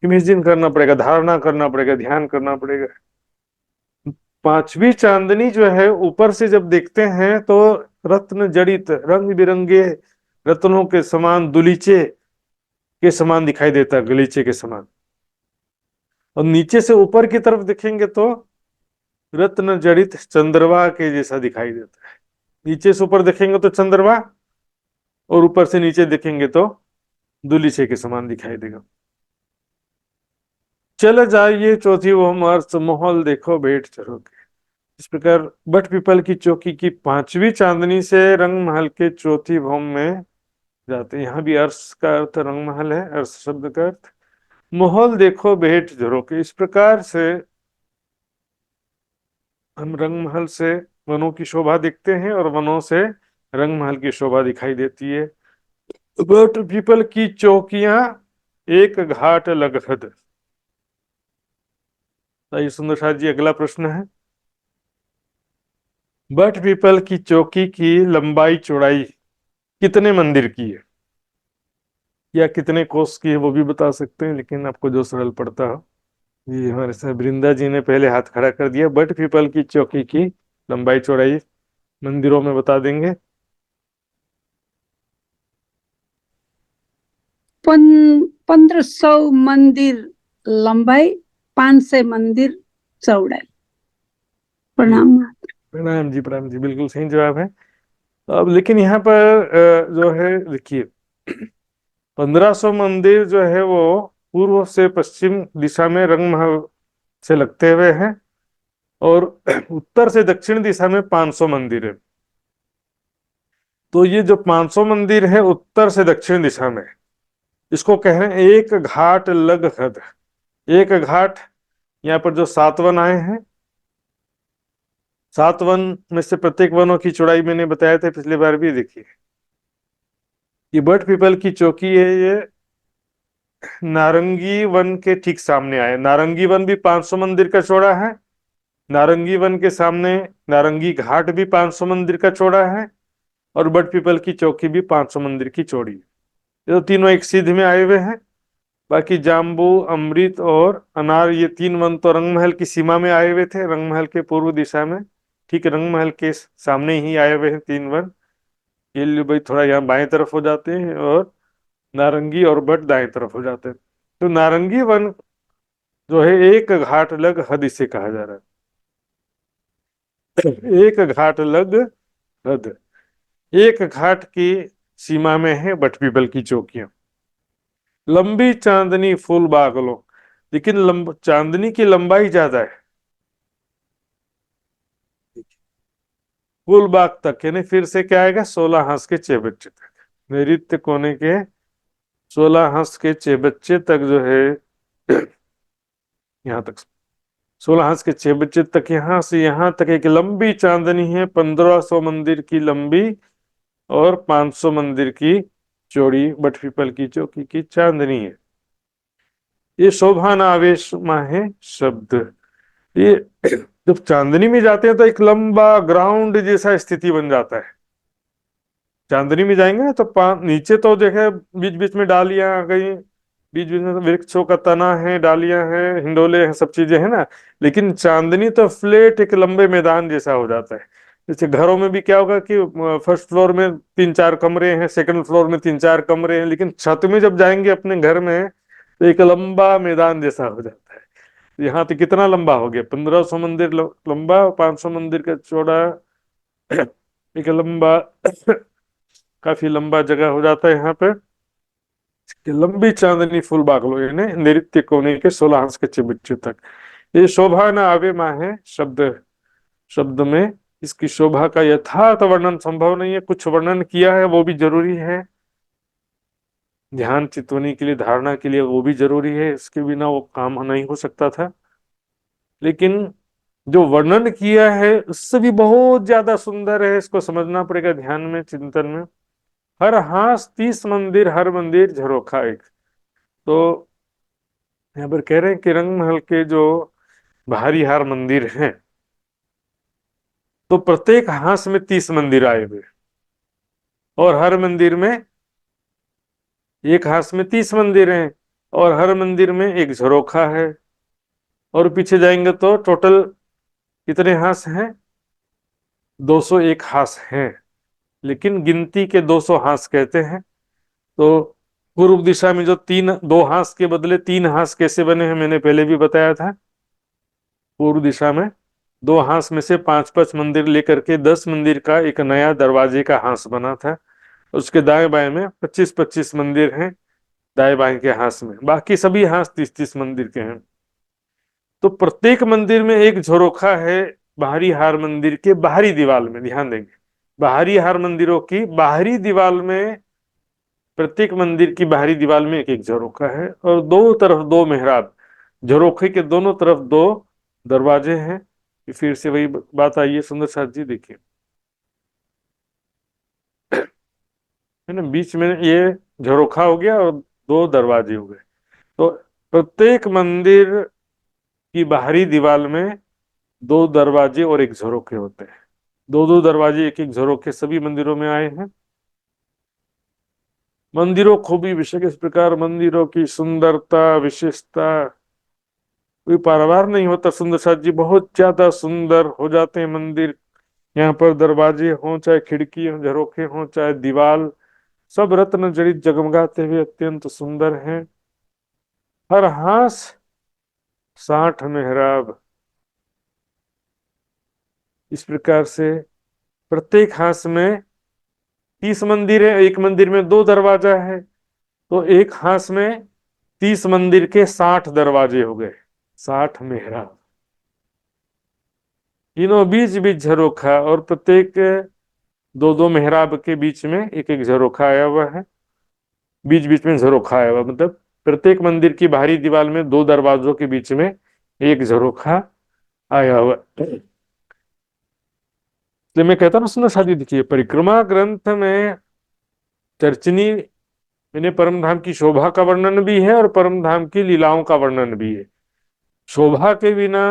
इमेजिन करना पड़ेगा, धारणा करना पड़ेगा, ध्यान करना पड़ेगा। पांचवी चांदनी जो है ऊपर से जब देखते हैं तो रत्न जड़ित रंग बिरंगे रत्नों के समान दुलीचे के समान दिखाई देता है, गलीचे के समान। और नीचे से ऊपर की तरफ देखेंगे तो रत्न जड़ित चंद्रमा के जैसा दिखाई देता है। नीचे से ऊपर देखेंगे तो चंद्रमा, और ऊपर से नीचे देखेंगे तो दुलीचे के समान दिखाई देगा। चले जाइए चौथी वो मर्स माहौल देखो भेंट चढ़ोगे। इस प्रकार बट पीपल की चौकी की पांचवी चांदनी से रंग महल के चौथी भौम में जाते हैं। यहाँ भी अर्श का अर्थ रंग महल है, अर्श शब्द का अर्थ माहौल देखो भेंट झरोके। इस प्रकार से हम रंग महल से वनों की शोभा देखते हैं और वनों से रंग महल की शोभा दिखाई देती है। बट पीपल की चौकियां एक घाट लगहद। आइए सुंदर साथ जी अगला प्रश्न है, बट पीपल की चौकी की लंबाई चौड़ाई कितने मंदिर की है, या कितने कोस की है वो भी बता सकते हैं, लेकिन आपको जो सरल पड़ता हो। जी हमारे साथ वृंदा जी ने पहले हाथ खड़ा कर दिया। बट पीपल की चौकी की लंबाई चौड़ाई मंदिरों में बता देंगे। 1500 मंदिर लंबाई, 500 मंदिर चौड़ाई। प्रणाम। प्रणाम जी, प्रणाम जी, बिल्कुल सही जवाब है। अब लेकिन यहाँ पर जो है देखिए 1500 मंदिर जो है वो पूर्व से पश्चिम दिशा में रंगमहल से लगते हुए हैं, और उत्तर से दक्षिण दिशा में 500 मंदिर है। तो ये जो 500 मंदिर है उत्तर से दक्षिण दिशा में, इसको कह रहे हैं एक घाट लगहद। एक घाट, यहाँ पर जो 7 वन आए हैं, 7 वन में से प्रत्येक वनों की चौड़ाई मैंने बताया था पिछली बार भी। देखिए ये बट पीपल की चौकी है, ये नारंगी वन के ठीक सामने आए। नारंगी वन भी 500 मंदिर का चौड़ा है, नारंगी वन के सामने नारंगी घाट भी 500 मंदिर का चौड़ा है, और बट पीपल की चौकी भी 500 मंदिर की चौड़ी है। ये तो तीनों एक सीध में आए हुए हैं। बाकी जाम्बू, अमृत और अनार, ये 3 वन तो रंगमहल की सीमा में आए हुए थे, रंगमहल के पूर्व दिशा में, ठीक रंगमहल के सामने ही आए हुए हैं 3 वन। ये लिए भाई थोड़ा यहाँ बाएं तरफ हो जाते हैं, और नारंगी और बट दाएं तरफ हो जाते हैं। तो नारंगी वन जो है एक घाट लग हद इसे कहा जा रहा है। एक घाट लग हद, एक घाट की सीमा में है बट पीपल की चौकियां। लंबी चांदनी फूल बागलो, लेकिन चांदनी की लंबाई ज्यादा है। फूल बाग तक यानी फिर से क्या आएगा, 16 हाथ के 6 बच्चे तक, नैऋत्य कोने के 16 हाथ के 6 बच्चे तक जो है, यहाँ तक 16 हाथ के 6 बच्चे तक, यहां से यहां तक एक लंबी चांदनी है। 1500 मंदिर की लंबी और 500 मंदिर की चौड़ी बट पीपल की चौकी की चांदनी है। ये शोभान आवेश माहे शब्द। ये जब चांदनी में जाते हैं तो एक लंबा ग्राउंड जैसा स्थिति बन जाता है। चांदनी में जाएंगे ना तो नीचे तो देखे बीच बीच में डालियां आ गई, बीच बीच में तो वृक्षों का तना है, डालियां हैं, हिंडोले हैं, सब चीजें हैं ना। लेकिन चांदनी तो फ्लैट एक लंबे मैदान जैसा हो जाता है। जैसे घरों में भी क्या होगा कि फर्स्ट फ्लोर में 3-4 कमरे हैं, सेकंड फ्लोर में 3-4 कमरे हैं, लेकिन छत में जब जाएंगे अपने घर में तो एक लंबा मैदान जैसा हो जाता है। यहाँ तो कितना लंबा हो गया, 1500 मंदिर लंबा, 500 मंदिर का चौड़ा, एक लंबा काफी लंबा जगह हो जाता है यहाँ पे। लंबी चांदनी फूल बागलो यानी नैऋत्य कोने के 16 हाथ के 6 बच्चे तक। ये शोभा न आवे माहे शब्द, शब्द में इसकी शोभा का यथार्थ वर्णन संभव नहीं है। कुछ वर्णन किया है वो भी जरूरी है, ध्यान चितवनी के लिए, धारणा के लिए वो भी जरूरी है, इसके बिना वो काम नहीं हो सकता था। लेकिन जो वर्णन किया है उससे भी बहुत ज्यादा सुंदर है, इसको समझना पड़ेगा ध्यान में, चिंतन में। हर हाथ 30 मंदिर, हर मंदिर झरोखा एक। तो यहाँ पर कह रहे हैं कि रंगमहल के जो भारी हार मंदिर हैं तो प्रत्येक हाथ में 30 मंदिर आए हुए, और हर मंदिर में, एक हाथ में 30 मंदिर हैं और हर मंदिर में एक झरोखा है। और पीछे जाएंगे तो टोटल कितने हास हैं? 201 हास हैं, लेकिन गिनती के 200 हास कहते हैं। तो पूर्व दिशा में जो तीन, दो हास के बदले तीन हास कैसे बने हैं मैंने पहले भी बताया था। पूर्व दिशा में दो हास में से पांच पांच मंदिर लेकर के 10 मंदिर का एक नया दरवाजे का हास बना था। उसके दाएं बाएं में 25-25 मंदिर हैं, दाएं बाएं के हास में, बाकी सभी हास 30-30 मंदिर के हैं। तो प्रत्येक मंदिर में एक झरोखा है बाहरी हार मंदिर के बाहरी दीवार में, ध्यान देंगे। बाहरी हार मंदिरों की बाहरी दीवार में, प्रत्येक मंदिर की बाहरी दीवार में एक एक झरोखा है, और दो तरफ दो मेहराब, झरोखे के दोनों तरफ दो दरवाजे हैं। फिर से वही बात आई है सुंदर साथ जी, देखिए है ना, बीच में ये झरोखा हो गया और दो दरवाजे हो गए। तो प्रत्येक मंदिर की बाहरी दीवार में दो दरवाजे और एक झरोखे होते हैं। दो दो दरवाजे एक एक झरोखे सभी मंदिरों में आए हैं। मंदिरों खूबी विषय, इस प्रकार मंदिरों की सुंदरता विशेषता कोई पारावार नहीं होता सुंदर साथ जी, बहुत ज्यादा सुंदर हो जाते हैं मंदिर। यहाँ पर दरवाजे हों, चाहे खिड़की हो, झरोखे हों, चाहे दीवार, सब रत्न जड़ित जगमगाते हुए अत्यंत सुंदर हैं। हर हास 60 मेहराब, इस प्रकार से प्रत्येक हास में 30 मंदिर है, एक मंदिर में दो दरवाजा है, तो एक हास में 30 मंदिर के 60 दरवाजे हो गए, 60 मेहराब। तीनों बीच बीच झरोखा, और प्रत्येक दो दो मेहराब के बीच में एक एक झरोखा आया हुआ है। बीच बीच में झरोखा आया हुआ मतलब प्रत्येक मंदिर की बाहरी दीवार में दो दरवाजों के बीच में एक झरोखा आया हुआ। तो मैं कहता ना सुनो शादी, देखिए परिक्रमा ग्रंथ में चर्चनी यानी परम धाम की शोभा का वर्णन भी है और परम धाम की लीलाओं का वर्णन भी है। शोभा के बिना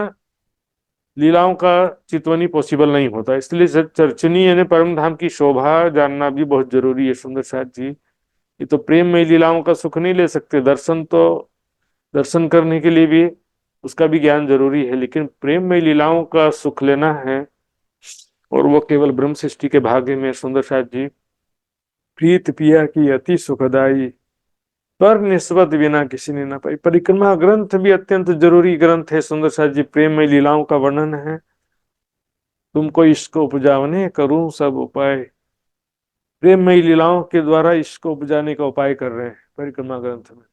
लीलाओं का चितवनी पॉसिबल नहीं होता, इसलिए चर्चनी यानी परम धाम की शोभा जानना भी बहुत जरूरी है सुंदर साथ जी। ये तो प्रेम में लीलाओं का सुख नहीं ले सकते, दर्शन तो दर्शन करने के लिए भी उसका भी ज्ञान जरूरी है, लेकिन प्रेम में लीलाओं का सुख लेना है और वो केवल ब्रह्म सृष्टि के भाग्य में। सुंदर साथ जी, प्रीत पिया की अति सुखदाई, पर निस्बत बिना किसी ने ना पाई। परिक्रमा ग्रंथ भी अत्यंत जरूरी ग्रंथ है सुंदर साथ जी, प्रेम में लीलाओं का वर्णन है। तुमको इश्क उपजावने करूं सब उपाय, प्रेम में लीलाओं के द्वारा इश्क उपजाने का उपाय कर रहे हैं परिक्रमा ग्रंथ में।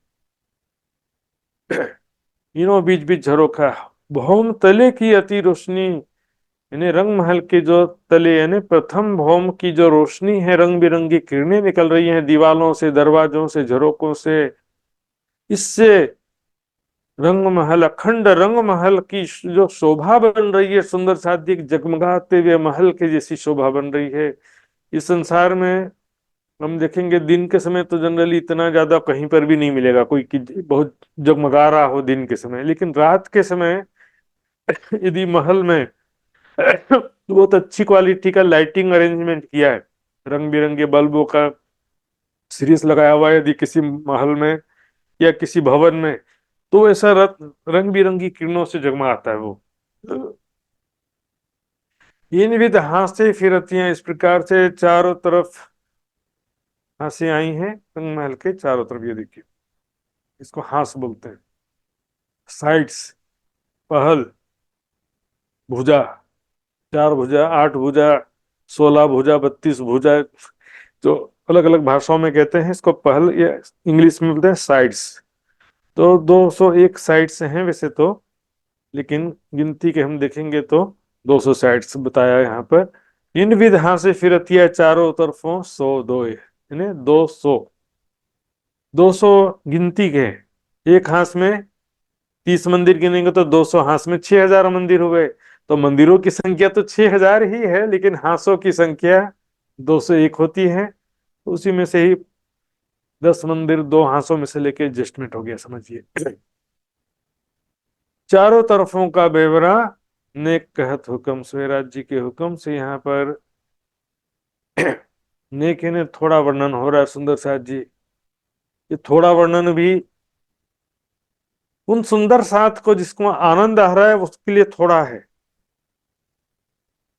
तीनों बीच बीच झरोखा, भौम तले की अति रोशनी, यानी रंग महल के जो तले यानी प्रथम भौम की जो रोशनी है, रंग बिरंगी किरणें निकल रही हैं दीवालों से, दरवाजों से, झरोकों से, इससे रंग महल, अखंड रंग महल की जो शोभा बन रही है सुंदर साध्य, जगमगाते हुए महल के जैसी शोभा बन रही है। इस संसार में हम देखेंगे दिन के समय तो जनरली इतना ज्यादा कहीं पर भी नहीं मिलेगा कोई कि बहुत जगमगा रहा हो दिन के समय, लेकिन रात के समय यदि महल में बहुत अच्छी क्वालिटी का लाइटिंग अरेंजमेंट किया है, रंग बिरंगे बल्बों का सीरीज लगाया हुआ है यदि किसी महल में या किसी भवन में, तो ऐसा रंग बिरंगी किरणों से जगमगाता है वो। इन विध हासे फिरतियां, इस प्रकार से चारों तरफ हासे आई हैं रंग महल के चारों तरफ, ये देखिए इसको हास बोलते हैं। साइड्स, पहल, भुजा, 4 भुजा, 8 भुजा, 16 भुजा, 32 भुजा, तो अलग अलग भाषाओं में कहते हैं इसको पहल, या इंग्लिश में बोलते हैं साइड्स। तो 201 साइड्स हैं वैसे तो, लेकिन गिनती के हम देखेंगे तो 200 साइड्स बताया यहाँ पर। इन विधा से फिरतिया चारों तरफों 102, यानी 200, 200 गिनती के हैं। एक हाथ में 30 मंदिर गिनेंगे तो 200 हाथ में 6000 मंदिर हो गए। तो मंदिरों की संख्या तो 6000 ही है, लेकिन हाथों की संख्या 201 होती है। उसी में से ही 10 मंदिर दो हाथों में से लेके एडजस्टमेंट हो गया समझिए। चारों तरफों का बेवरा नेक कहत हुक्म, स्वराज जी के हुक्म से यहाँ पर नेक ने थोड़ा वर्णन हो रहा है सुंदर साथ जी। ये थोड़ा वर्णन भी उन सुंदर साथ को जिसको आनंद आ रहा है उसके लिए थोड़ा है,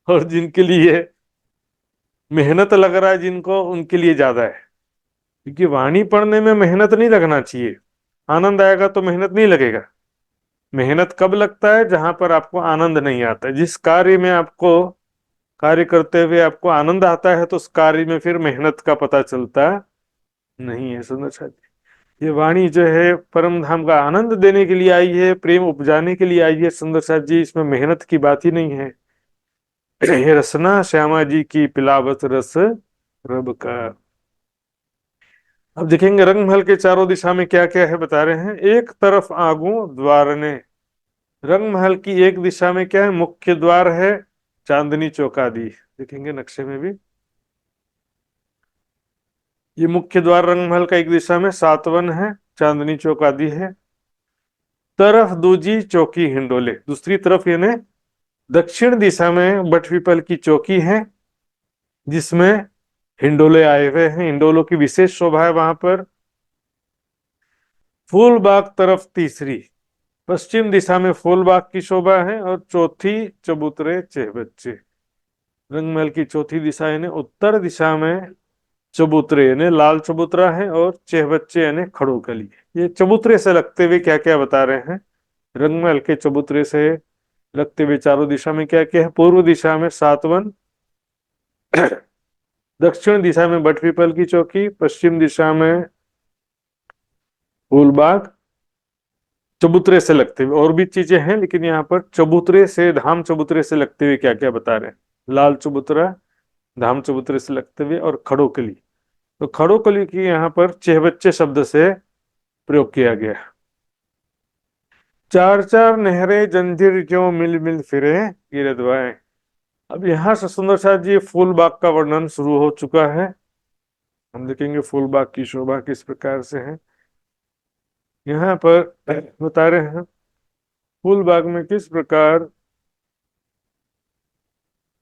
और जिनके लिए मेहनत लग रहा है जिनको, उनके लिए ज्यादा है। क्योंकि वाणी पढ़ने में मेहनत नहीं लगना चाहिए, आनंद आएगा तो मेहनत नहीं लगेगा। मेहनत कब लगता है? जहां पर आपको आनंद नहीं आता है। जिस कार्य में आपको, कार्य करते हुए आपको आनंद आता है, तो उस कार्य में फिर मेहनत का पता चलता नहीं है। सुंदर साथ जी, ये वाणी जो है परम धाम का आनंद देने के लिए आई है, प्रेम उपजाने के लिए आई है। सुंदर साथ जी, इसमें मेहनत की बात ही नहीं है। ये रसना श्यामा जी की पिलावत रस रब का। अब देखेंगे रंगमहल के चारों दिशा में क्या क्या है, बता रहे हैं। एक तरफ आगू द्वार ने, रंगमहल की एक दिशा में क्या है? मुख्य द्वार है, चांदनी चौका दी। देखेंगे नक्शे में भी, ये मुख्य द्वार रंगमहल का एक दिशा में सातवन है, चांदनी चौका दी है। तरफ दूजी चौकी हिंडोले, दूसरी तरफ यानी दक्षिण दिशा में बटपीपल की चौकी है, जिसमें हिंडोले आए हुए हैं। हिंडोलों की विशेष शोभा है वहां पर। फूलबाग तरफ तीसरी, पश्चिम दिशा में फूलबाग की शोभा है, और चौथी चबूतरे चेहबच्चे। रंगमहल की चौथी दिशा यानी उत्तर दिशा में चबूतरे यानी लाल चबूतरा है, और चेहबच्चे यानी खड़ोकली। ये चबूतरे से लगते हुए क्या क्या बता रहे हैं। रंगमहल के चबूतरे से लगते हुए चारों दिशा में क्या क्या है। पूर्व दिशा में सातवन, दक्षिण दिशा में बटपीपल की चौकी, पश्चिम दिशा में फूलबाग। चबूतरे से लगते हुए और भी चीजें हैं, लेकिन यहाँ पर चबूतरे से, धाम चबूतरे से लगते हुए क्या क्या बता रहे हैं। लाल चबूतरा, धाम चबूतरे से लगते हुए, और खड़ोकली। तो खड़ोकली की यहाँ पर चेहबच्चे शब्द से प्रयोग किया गया। चार चार नहरें जंजीर क्यों मिल मिल फिरे गिरधवाएं। अब यहाँ से सुंदर साथ जी फूलबाग का वर्णन शुरू हो चुका है। हम देखेंगे फूलबाग की शोभा किस प्रकार से है। यहाँ पर बता रहे हैं फूलबाग में किस प्रकार।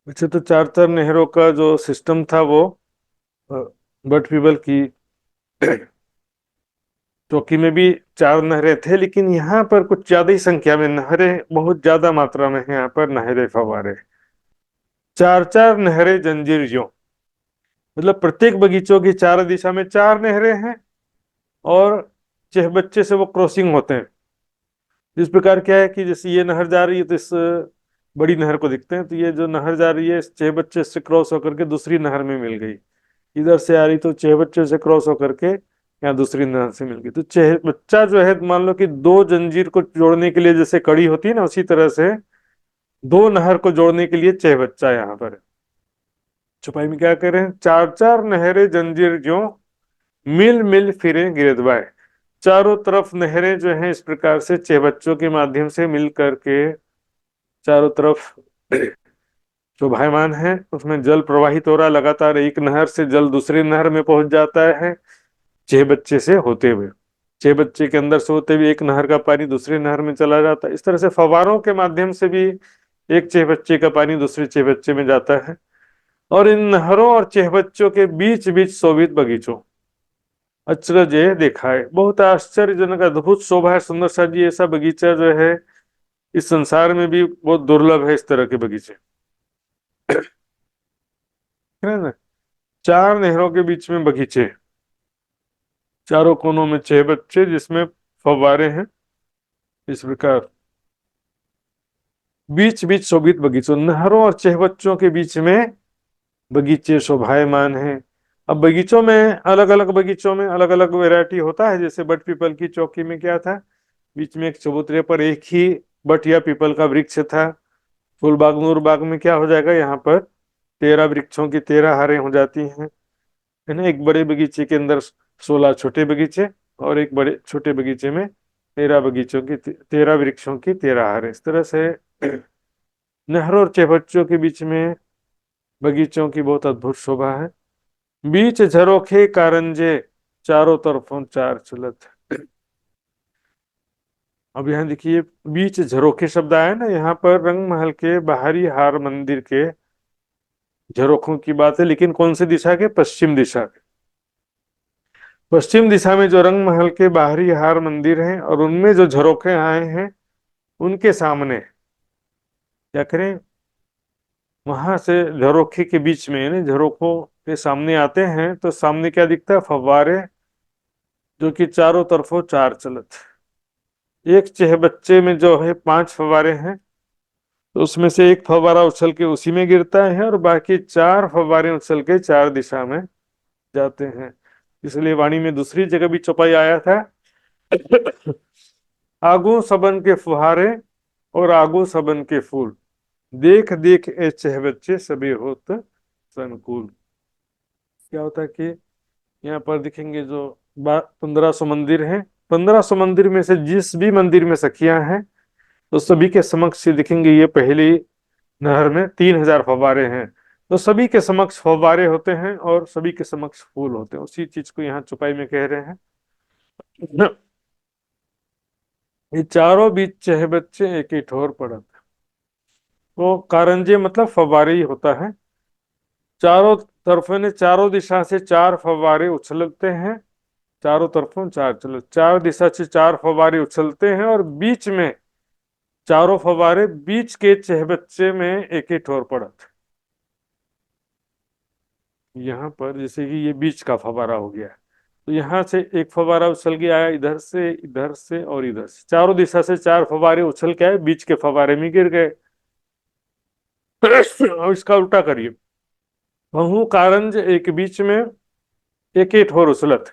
वैसे तो चार चार नहरों का जो सिस्टम था वो बट पीपल की चौकी में भी चार नहरें थे, लेकिन यहाँ पर कुछ ज्यादा ही संख्या में नहरें, बहुत ज्यादा मात्रा में है यहाँ पर नहरें, फव्वारे। चार चार नहरें जंजीर ज्यों, मतलब प्रत्येक बगीचों की चार दिशा में चार नहरें हैं, और चहबच्चे से वो क्रॉसिंग होते हैं। इस प्रकार क्या है कि जैसे ये नहर जा रही है तो इस बड़ी नहर को दिखते हैं, तो ये जो नहर जा रही है इस चहबच्चे से क्रॉस होकर के दूसरी नहर में मिल गई। इधर से आ रही तो चहबच्चे से क्रॉस होकर के यहाँ दूसरी नहर से मिल गई। तो चहबच्चा जो है, मान लो कि दो जंजीर को जोड़ने के लिए जैसे कड़ी होती है ना, उसी तरह से दो नहर को जोड़ने के लिए चहबच्चा यहाँ पर है। छुपाई में क्या कह रहे हैं, चार चार नहरें जंजीर जो मिल मिल फिरे गिरधवाए। चारों तरफ नहरें जो हैं इस प्रकार से चहबच्चों के माध्यम से मिल करके चारों तरफ शोभायमान है। उसमें जल प्रवाहित हो रहा लगातार, एक नहर से जल दूसरी नहर में पहुंच जाता है चहबच्चे से होते हुए। चहबच्चे के अंदर से होते हुए एक नहर का पानी दूसरी नहर में चला जाता है। इस तरह से फव्वारों के माध्यम से भी एक चहबच्चे का पानी दूसरे चहबच्चे में जाता है। और इन नहरों और चहबच्चों के बीच बीच शोभित बगीचों, अचरज ये देखा है, बहुत आश्चर्यजनक अद्भुत शोभा है। सुंदर सा जी ऐसा बगीचा जो है इस संसार में भी बहुत दुर्लभ है, इस तरह के बगीचे, है ना। चार नहरों के बीच में बगीचे, चारों कोनों में चहबच्चे जिसमें फव्वारे हैं, इस प्रकार बीच बीच शोभित बगीचों, नहरों और चहबच्चों के बीच में बगीचे शोभायमान हैं। अब बगीचों में अलग अलग, बगीचों में अलग अलग वैरायटी होता है। जैसे बट पीपल की चौकी में क्या था, बीच में एक चबूतरे पर एक ही बट या पीपल का वृक्ष था। फूलबाग नूरबाग में क्या हो जाएगा, यहाँ पर 13 वृक्षों की 13 हारें हो जाती हैं, है ना। एक बड़े बगीचे के अंदर 16 छोटे बगीचे, और एक बड़े छोटे बगीचे में 13 बगीचों की 13 वृक्षों की 13 हारें। इस तरह से नहरों और चहबच्चों के बीच में बगीचों की बहुत अद्भुत शोभा है। बीच झरोखे कारंजे, चारों तरफों चार चलत। अब यहाँ देखिए बीच झरोखे शब्द आया ना, यहाँ पर रंगमहल के बाहरी हार मंदिर के झरोखों की बात है, लेकिन कौन सी दिशा के, पश्चिम दिशा के। पश्चिम दिशा में जो रंगमहल के बाहरी हार मंदिर हैं और उनमें जो झरोखे आए हैं, उनके सामने क्या करें, वहां से झरोखे के बीच में, यानी झरोखों के सामने आते हैं तो सामने क्या दिखता है? फव्वारे, जो कि चारों तरफों चार चलत। एक चहबच्चे में जो है 5 फव्वारे हैं, तो उसमें से एक फव्वारा उछल के उसी में गिरता है और बाकी 4 फव्वारे उछल के 4 दिशा में जाते हैं। इसलिए वाणी में दूसरी जगह भी चौपाई आया था, आगू सबन के फुहारे और आगू सबन के फूल, देख देख ए चहबच्चे सबे होत संकुल। क्या होता है कि यहाँ पर दिखेंगे जो 1500 मंदिर हैं, 1500 मंदिर में से जिस भी मंदिर में सखियां हैं तो सभी के समक्ष दिखेंगे ये पहली नहर में 3000 फव्वारे हैं, तो सभी के समक्ष फव्वारे होते हैं और सभी के समक्ष फूल होते हैं। उसी चीज को यहाँ चौपाई में कह रहे हैं। ये चारों बीच चहबच्चे एक ही ठोर पड़त। तो कारंजे मतलब फव्वारे ही होता है। चारों तरफों ने चारों दिशा से 4 फव्वारे उछलते हैं, चारों तरफों चार चलो, 4 दिशा से 4 फव्वारे उछलते हैं और बीच में चारों फव्वारे बीच के चहबच्चे में एक ही ठोर पड़त। यहाँ पर जैसे कि ये बीच का फव्वारा हो गया, तो यहाँ से एक फव्वारा उछल के आया इधर से, इधर से और इधर से, चारों दिशा से 4 फव्वारे उछल के आए, बीच के फव्वारे में गिर गए। और इसका उल्टा करिए, वहू कारंज एक बीच में एक ही ठोर उछलत।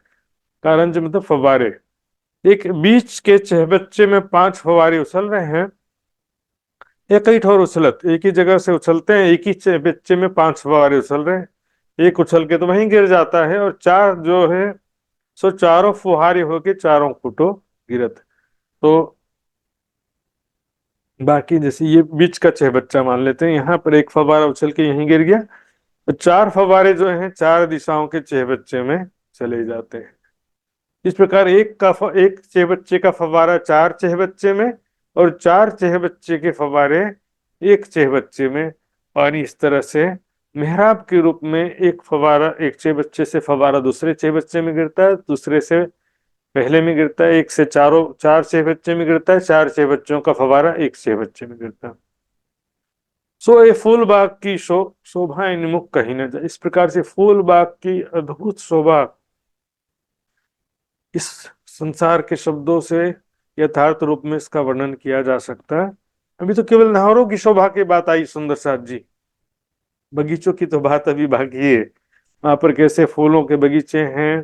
कारंज मतलब फव्वारे, एक बीच के चहबच्चे में 5 फव्वारे उछल रहे हैं, एक ही ठोर उछलत, एक ही जगह से उछलते हैं, एक ही चहबच्चे में 5 फव्वारे उछल रहे हैं, एक उछल के तो वहीं गिर जाता है और चार जो है सो चारों फुहारे होके चारों फुटो गिरत। तो बाकी जैसे ये बीच का चहबच्चा मान लेते हैं, यहाँ पर एक फव्वारा उछल के यहीं गिर गया, तो 4 फव्वारे जो हैं 4 दिशाओं के चहबच्चे में चले जाते हैं। इस प्रकार एक चहबच्चे का फव्वारा 4 चहबच्चे में और 4 चहबच्चे के फव्वारे एक चहबच्चे में। और इस तरह से मेहराब के रूप में एक फव्वारा, एक चहबच्चे से फव्वारा दूसरे चहबच्चे में गिरता है, दूसरे से पहले में गिरता है, एक से 4 चहबच्चे में गिरता है, 4 चहबच्चों का फव्वारा एक चहबच्चे में गिरता है। सो ये फूल बाग की शोभा इनमुख कहीं न जाए। इस प्रकार से फूल बाग की अद्भुत शोभा इस संसार के शब्दों से यथार्थ रूप में इसका वर्णन किया जा सकता है। अभी तो केवल नहरों की शोभा की बात आई सुंदर साथ जी, बगीचों की तो बात अभी बाकी है। वहां पर कैसे फूलों के बगीचे हैं,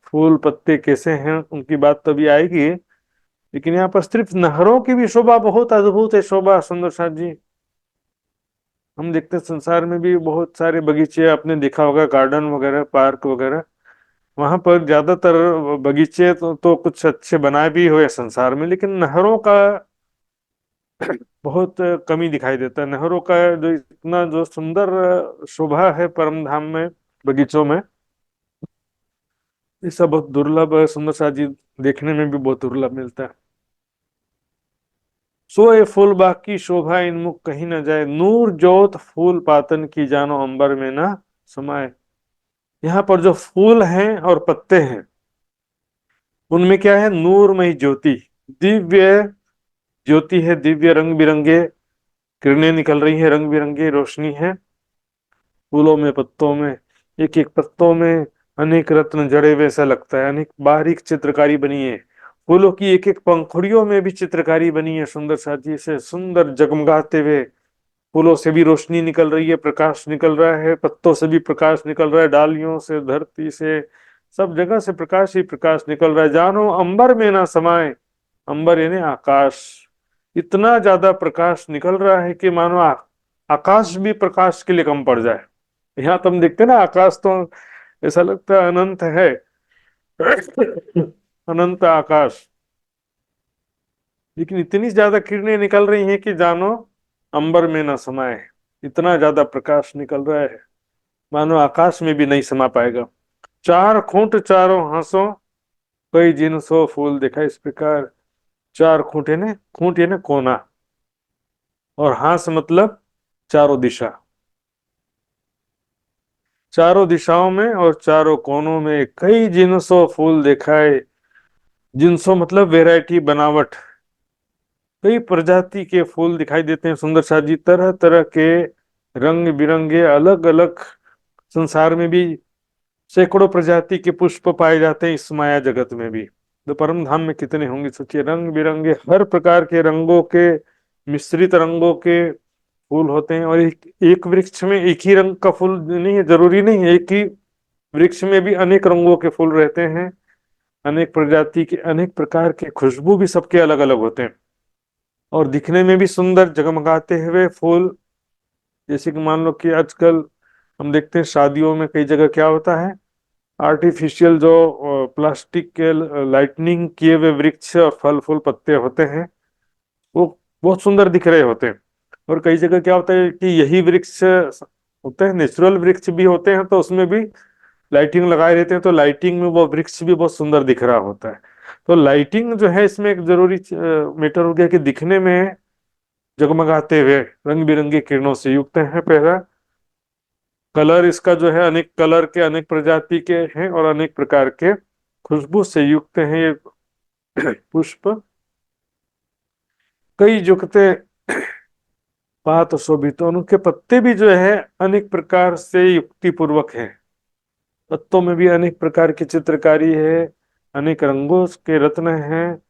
फूल पत्ते कैसे हैं, उनकी बात तो अभी आएगी। लेकिन यहाँ पर सिर्फ नहरों की भी शोभा बहुत अद्भुत है शोभा सुंदर साथ जी। हम देखते हैं संसार में भी बहुत सारे बगीचे, आपने देखा होगा गार्डन वगैरह, पार्क वगैरह, वहां पर ज्यादातर बगीचे तो कुछ अच्छे बनाए भी हुए संसार में, लेकिन नहरों का बहुत कमी दिखाई देता है। नहरों का जो इतना जो सुंदर शोभा है परम धाम में, बगीचों में, ये सब बहुत दुर्लभ है सुंदर सा जी, देखने में भी बहुत दुर्लभ मिलता है। सोए फूल बाग की शोभा इनमुख कहीं न जाए, नूर जोत फूल पातन की जानो अंबर में ना समाये। यहाँ पर जो फूल हैं और पत्ते हैं उनमें क्या है? नूरमयी ज्योति, दिव्य ज्योति है, दिव्य रंग बिरंगे किरणें निकल रही है, रंग बिरंगी रोशनी है फूलों में, पत्तों में, एक एक पत्तों में अनेक रत्न जड़े हुए ऐसा लगता है, अनेक बारीक चित्रकारी बनी है। फूलों की एक एक पंखुड़ियों में भी चित्रकारी बनी है सुंदर साजी से, सुंदर जगमगाते हुए। फूलों से भी रोशनी निकल रही है, प्रकाश निकल रहा है, पत्तों से भी प्रकाश निकल रहा है, डालियों से, धरती से, सब जगह से प्रकाश ही प्रकाश निकल रहा है। जानो अंबर में ना समाये, अंबर यानी आकाश, इतना ज्यादा प्रकाश निकल रहा है कि मानो आकाश भी प्रकाश के लिए कम पड़ जाए। यहाँ तो हम देखते हैं ना, आकाश तो ऐसा लगता है अनंत है, अनंत आकाश, लेकिन इतनी ज्यादा किरणें निकल रही हैं कि जानो अंबर में ना समाये, इतना ज्यादा प्रकाश निकल रहा है मानो आकाश में भी नहीं समा पाएगा। चार खूंट चारों हाथों कई जिनसो फूल दिखा। इस प्रकार 4 खूंट है ना, खूंट है ना कोना, और हास मतलब चारों दिशा, चारों दिशाओं में और चारों कोनों में कई जिनसों फूल दिखाए। जिनसों मतलब वेराइटी, बनावट, कई प्रजाति के फूल दिखाई देते हैं सुंदर साथ जी, तरह तरह के रंग बिरंगे अलग अलग। संसार में भी सैकड़ों प्रजाति के पुष्प पाए जाते हैं इस माया जगत में भी। तो परम धाम में कितने होंगे सोचिए, रंग बिरंगे हर प्रकार के रंगों के, मिश्रित रंगों के फूल होते हैं। और एक वृक्ष में एक ही रंग का फूल नहीं है, जरूरी नहीं है, एक ही वृक्ष में भी अनेक रंगों के फूल रहते हैं। अनेक प्रजाति के, अनेक प्रकार के, खुशबू भी सबके अलग अलग होते हैं और दिखने में भी सुंदर जगमगाते हुए फूल। जैसे कि मान लो कि आजकल हम देखते हैं शादियों में कई जगह क्या होता है, आर्टिफिशियल जो प्लास्टिक के लाइटनिंग किए हुए वृक्ष और फल फूल पत्ते होते हैं, वो बहुत सुंदर दिख रहे होते हैं। और कई जगह क्या होता है कि यही वृक्ष होते हैं, नेचुरल वृक्ष भी होते हैं, तो उसमें भी लाइटिंग लगाए रहते हैं, तो लाइटिंग में वो वृक्ष भी बहुत सुंदर दिख रहा होता है। तो लाइटिंग जो है इसमें एक जरूरी मैटर हो गया कि दिखने में जगमगाते हुए रंग बिरंगी किरणों से युक्त है। पहला कलर इसका जो है, अनेक कलर के, अनेक प्रजाति के हैं और अनेक प्रकार के खुशबू से युक्त हैं ये पुष्प। कई जुगते पात शोभित, और उनके पत्ते भी जो है अनेक प्रकार से युक्ति पूर्वक है। पत्तों में भी अनेक प्रकार की चित्रकारी है, अनेक रंगों के रत्न हैं,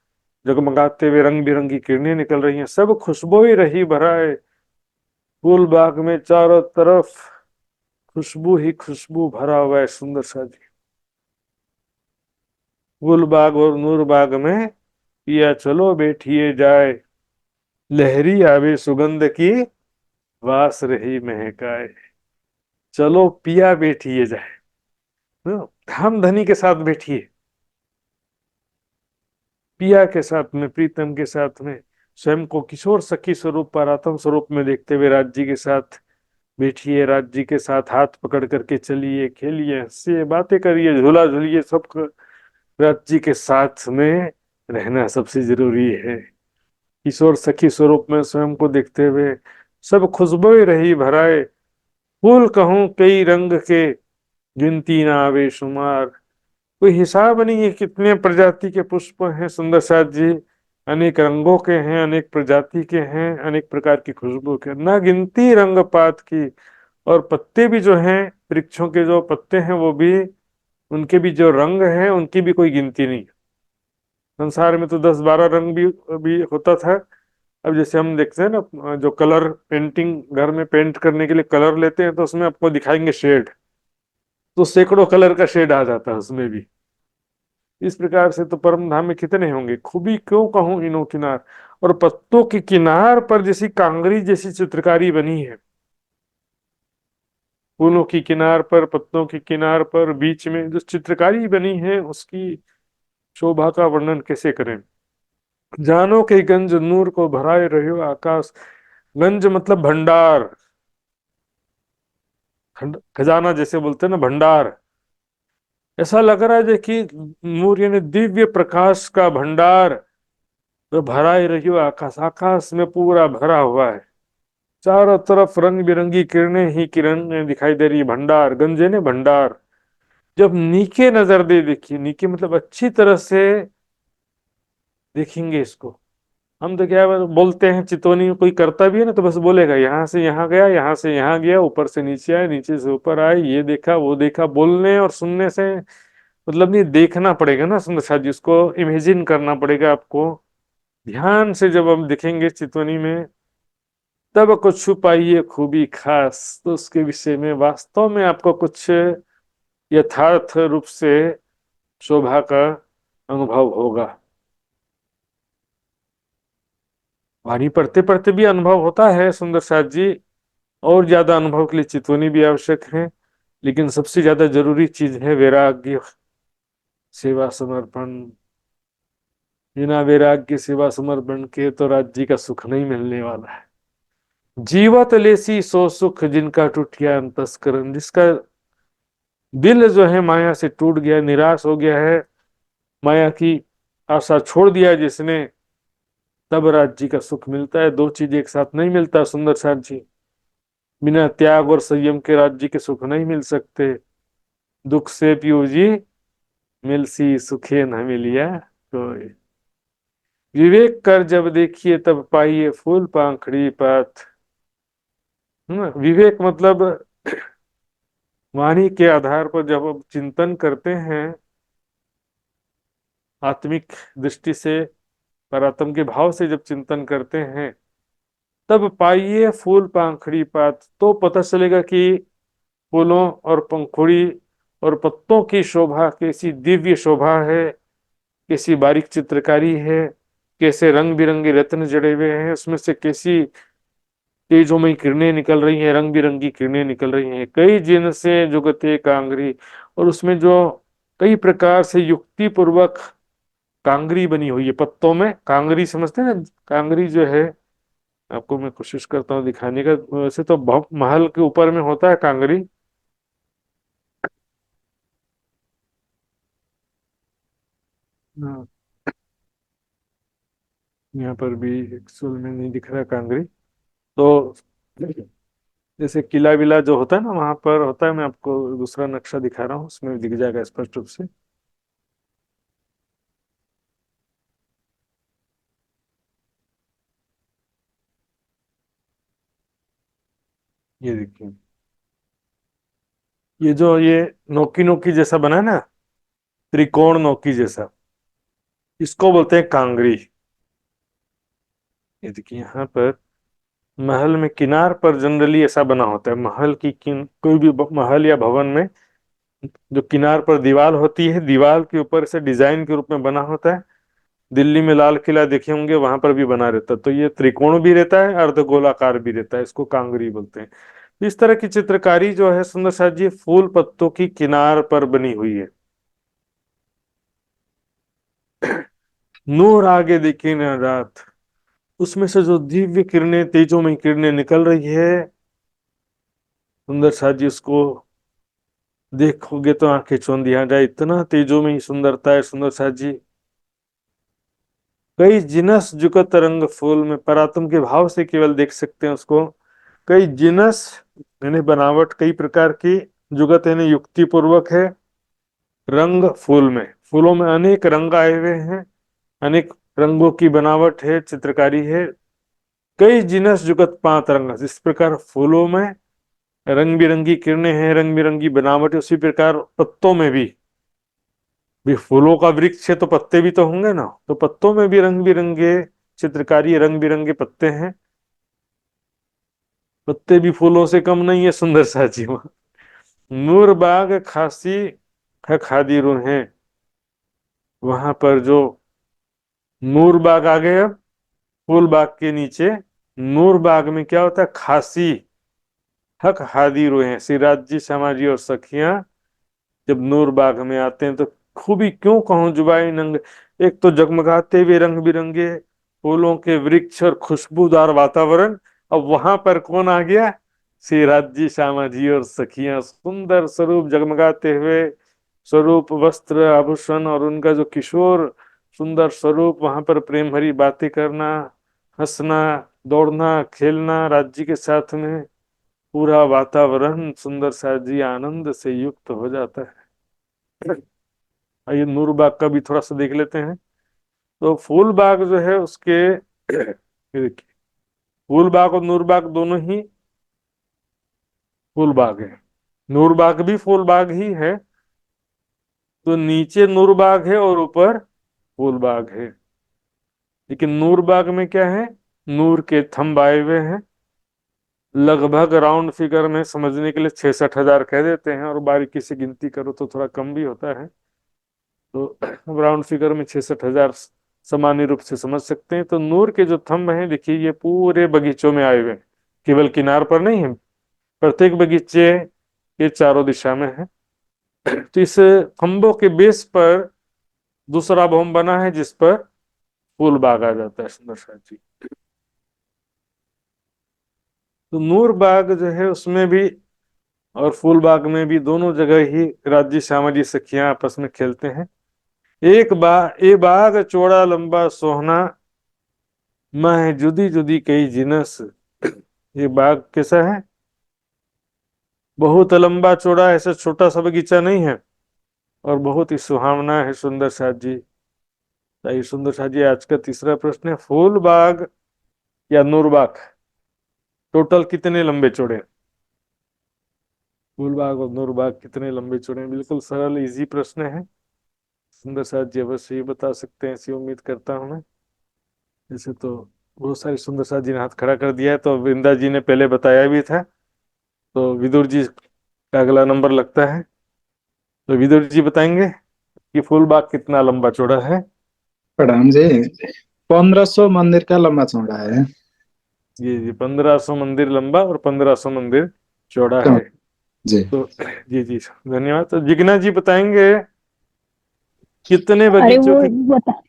जगमगाते हुए रंग बिरंगी किरणें निकल रही हैं, सब खुशबू ही रही भरा है। फूल बाग में चारों तरफ खुशबू ही खुशबू भरा हुआ है सुंदर सा जी। फूल बाग और नूर बाग में पिया चलो बैठिए जाए, लहरी आवे सुगंध की वास रही महकाए। चलो पिया बैठिए जाए, धाम धनी के साथ बैठिए, पिया के साथ में, प्रीतम के साथ में, स्वयं को किशोर सखी स्वरूप परात्म स्वरूप में देखते हुए राज्य के साथ बैठिए, राज्य के साथ हाथ पकड़ करके चलिए, खेलिए, हंसिए, बातें करिए, झूला झूलिए, सब राज्य के साथ में रहना सबसे जरूरी है। किशोर सखी स्वरूप में स्वयं को देखते हुए सब खुशबू रही भराए। फूल कहूं कई रंग के, गिनती ना आवे शुमार। कोई हिसाब नहीं है कितने प्रजाति के पुष्प हैं सुंदर साथ जी, अनेक रंगों के हैं, अनेक प्रजाति के हैं, अनेक प्रकार की खुशबू के, ना गिनती रंग पात की। और पत्ते भी जो हैं, वृक्षों के जो पत्ते हैं वो भी, उनके भी जो रंग हैं उनकी भी कोई गिनती नहीं। संसार में तो 10-12 रंग भी होता था। अब जैसे हम देखते हैं ना, जो कलर पेंटिंग घर में पेंट करने के लिए कलर लेते हैं, तो उसमें आपको दिखाएंगे शेड, तो सैकड़ों कलर का शेड आ जाता है उसमें भी। इस प्रकार से तो परम धाम में कितने होंगे, खूबी क्यों कहूं इनो किनार। और पत्तों की किनार पर जैसी कांगरी जैसी चित्रकारी बनी है, फूलों की किनार पर, पत्तों की किनार पर, बीच में जो चित्रकारी बनी है उसकी शोभा का वर्णन कैसे करें। जानो के गंज नूर को भराए रहो आकाश। गंज मतलब भंडार, खजाना जैसे बोलते हैं ना, भंडार। ऐसा लग रहा है कि नूर यानी दिव्य प्रकाश का भंडार, तो भराए रहियो आकाश, आकाश में पूरा भरा हुआ है। चारों तरफ रंग बिरंगी किरणें ही किरणें दिखाई दे रही है। भंडार, गंजे ने भंडार। जब नीचे नजर दे, देखिए नीचे मतलब अच्छी तरह से देखेंगे इसको। हम तो क्या बोलते हैं, चितौनी में कोई करता भी है ना तो बस बोलेगा यहाँ से यहाँ गया, यहाँ से यहाँ गया, ऊपर से नीचे आए, नीचे से ऊपर आए, ये देखा वो देखा। बोलने और सुनने से मतलब नहीं, देखना पड़ेगा ना सुंदर साथ जी, उसको इमेजिन करना पड़ेगा आपको। ध्यान से जब हम दिखेंगे चितौनी में, तब कुछ छुपाइए खूबी खास, तो उसके विषय में वास्तव में आपको कुछ यथार्थ रूप से शोभा का अनुभव होगा। वाणी पढ़ते पढ़ते भी अनुभव होता है सुंदर साथ जी, और ज्यादा अनुभव के लिए चितवनी भी आवश्यक है। लेकिन सबसे ज्यादा जरूरी चीज है वैराग्य, सेवा समर्पण। बिना वैराग्य सेवा समर्पण के तो राज्य का सुख नहीं मिलने वाला है। जीवत लेसी सो सुख, जिनका टूट गया अंतस्करण। जिसका दिल जो है माया से टूट गया, निराश हो गया है, माया की आशा छोड़ दिया जिसने, तब राज्य का सुख मिलता है। दो चीज एक साथ नहीं मिलता सुंदर साथ जी। बिना त्याग और संयम के राज्य के सुख नहीं मिल सकते। दुख से पियो जी, मिलसी सुखे न मिलिया कोई। विवेक कर जब देखिए तब पाइए फूल पाखड़ी पात। है ना? विवेक मतलब वाणी के आधार पर जब हम चिंतन करते हैं आत्मिक दृष्टि से, परात्म के भाव से जब चिंतन करते हैं, तब पाइए फूल पाखड़ी पात, तो पता चलेगा कि फूलों और पंखुड़ी और पत्तों की शोभा कैसी दिव्य शोभा है, कैसी बारीक चित्रकारी है, कैसे रंग बिरंगे रत्न जड़े हुए हैं, उसमें से कैसी तेजोमयी किरणें निकल रही हैं, रंग बिरंगी किरणें निकल रही हैं, कई जिन से जुगते कांगरी। और उसमें जो कई प्रकार से युक्ति पूर्वक कांगरी बनी हुई है, पत्तों में कांगरी समझते हैं ना, कांगरी जो है, आपको मैं कोशिश करता हूँ दिखाने का। वैसे तो बहुत महल के ऊपर में होता है कांगरी। हाँ, यहाँ पर भी एक्चुअल में नहीं दिख रहा कांगरी। तो जैसे किला विला जो होता है ना, वहां पर होता है। मैं आपको दूसरा नक्शा दिखा रहा हूँ, उसमें दिख जाएगा स्पष्ट रूप से। ये देखिए, ये नोकी नोकी जैसा बना है ना, त्रिकोण नोकी जैसा, इसको बोलते हैं कांगरी। ये देखिए यहाँ पर महल में किनार पर जनरली ऐसा बना होता है। महल की कोई भी महल या भवन में जो किनार पर दीवार होती है, दीवार के ऊपर से डिजाइन के रूप में बना होता है। दिल्ली में लाल किला देखे होंगे, वहां पर भी बना रहता है। तो ये त्रिकोण भी रहता है, अर्धगोलाकार भी रहता है, इसको कांगरी बोलते हैं। इस तरह की चित्रकारी जो है सुंदर साथ जी, फूल पत्तों की किनार पर बनी हुई है। नूर आगे देखी न रात, उसमें से जो दिव्य किरणें, तेजों में किरणें निकल रही है, सुंदर साथ जी उसको देखोगे तो आंखें चौंधी आ जाए, इतना तेजों में ही सुंदरता है सुंदर साथ जी। कई जिनस जुगत रंग फूल में, परात्म के भाव से केवल देख सकते हैं उसको। कई जिनस यानी बनावट, कई प्रकार की, जुगत यानी युक्ति पूर्वक है, रंग फूल में, फूलों में अनेक रंग आए हुए हैं, अनेक रंगों की बनावट है, चित्रकारी है। कई जिनस जुगत पांच रंग, इस प्रकार फूलों में रंग बिरंगी किरणें हैं, रंग बिरंगी बनावट है। उसी प्रकार पत्तों में भी फूलों का वृक्ष है तो पत्ते भी तो होंगे ना, तो पत्तों में भी रंग बिरंगे चित्रकारी, रंग बिरंगे पत्ते हैं। पत्ते भी फूलों से कम नहीं है सुंदर साजी। नूर बाग खासी है खादी रूहें, वहां पर जो नूर बाग आ गए, अब फूल बाग के नीचे नूर बाग में क्या होता है, खासी हक हादी रूहें। सिराज जी, श्यामा जी और सखियां जब नूर बाग में आते हैं तो खूबी क्यों कहूं जुबाई नंग। एक तो जगमगाते हुए रंग बिरंगे फूलों के वृक्ष और खुशबूदार वातावरण, अब वहां पर कौन आ गया, सिराज जी, श्यामा जी और सखियां, सुंदर स्वरूप जगमगाते हुए स्वरूप, वस्त्र आभूषण और उनका जो किशोर सुंदर स्वरूप, वहां पर प्रेम भरी बातें करना, हंसना, दौड़ना, खेलना राज्य के साथ में, पूरा वातावरण सुंदर सा जी आनंद से युक्त हो जाता है। आइए नूरबाग का भी थोड़ा सा देख लेते हैं। तो फूलबाग जो है उसके ये देखिए, फूलबाग और नूरबाग दोनों ही फूलबाग है। नूरबाग भी फूलबाग ही है, तो नीचे नूरबाग है और ऊपर फूलबाग है। लेकिन नूरबाग में क्या है, नूर के थंब आए हुए हैं। लगभग राउंड फिगर में समझने के लिए 66,000 कह देते हैं, और बारीकी से गिनती करो तो थोड़ा कम भी होता है। तो राउंड फिगर में 66,000 सामान्य रूप से समझ सकते हैं। तो नूर के जो थंब हैं देखिए, ये पूरे बगीचों में आए हुए हैं, केवल किनार पर नहीं है, प्रत्येक बगीचे के चारों दिशा में है। तो इस खंभों के बेस पर दूसरा भवन बना है, जिस पर फूल बाग आ जाता है सुंदर सा जी। तो नूर बाग जो है उसमें भी और फूल बाग में भी, दोनों जगह ही राज्य श्यामा जी सखियां आपस में खेलते हैं। ए बाग चौड़ा लंबा सोहना, मैं जुदी जुदी कई जिनस। ये बाग कैसा है, बहुत लंबा चौड़ा, ऐसा छोटा सा बगीचा नहीं है, और बहुत ही सुहावना है सुंदर साथ जी। सही सुंदर शाह जी। आज का तीसरा प्रश्न है, फूल बाग या नूरबाग टोटल कितने लंबे चौड़े हैं? फूल बाग और नूरबाग कितने लंबे चौड़े हैं? बिल्कुल सरल इजी प्रश्न है। सुंदर शाह जी अवश्य ही बता सकते हैं, ऐसी उम्मीद करता हूं मैं। जैसे तो बहुत सारे सुंदर शाह जी ने हाथ खड़ा कर दिया है, तो वृंदा जी ने पहले बताया भी था। तो विदुर जी का अगला नंबर लगता है। तो विदुर जी बताएंगे कि फूल बाग कितना लंबा चौड़ा है? प्रणाम जी। 1500 मंदिर का लंबा चौड़ा है। जी 1500 मंदिर लंबा और 1500 मंदिर चौड़ा है। जी। तो जी धन्यवाद। तो जिग्ना जी बताएंगे कितने अरे बगीचों वो की, बता।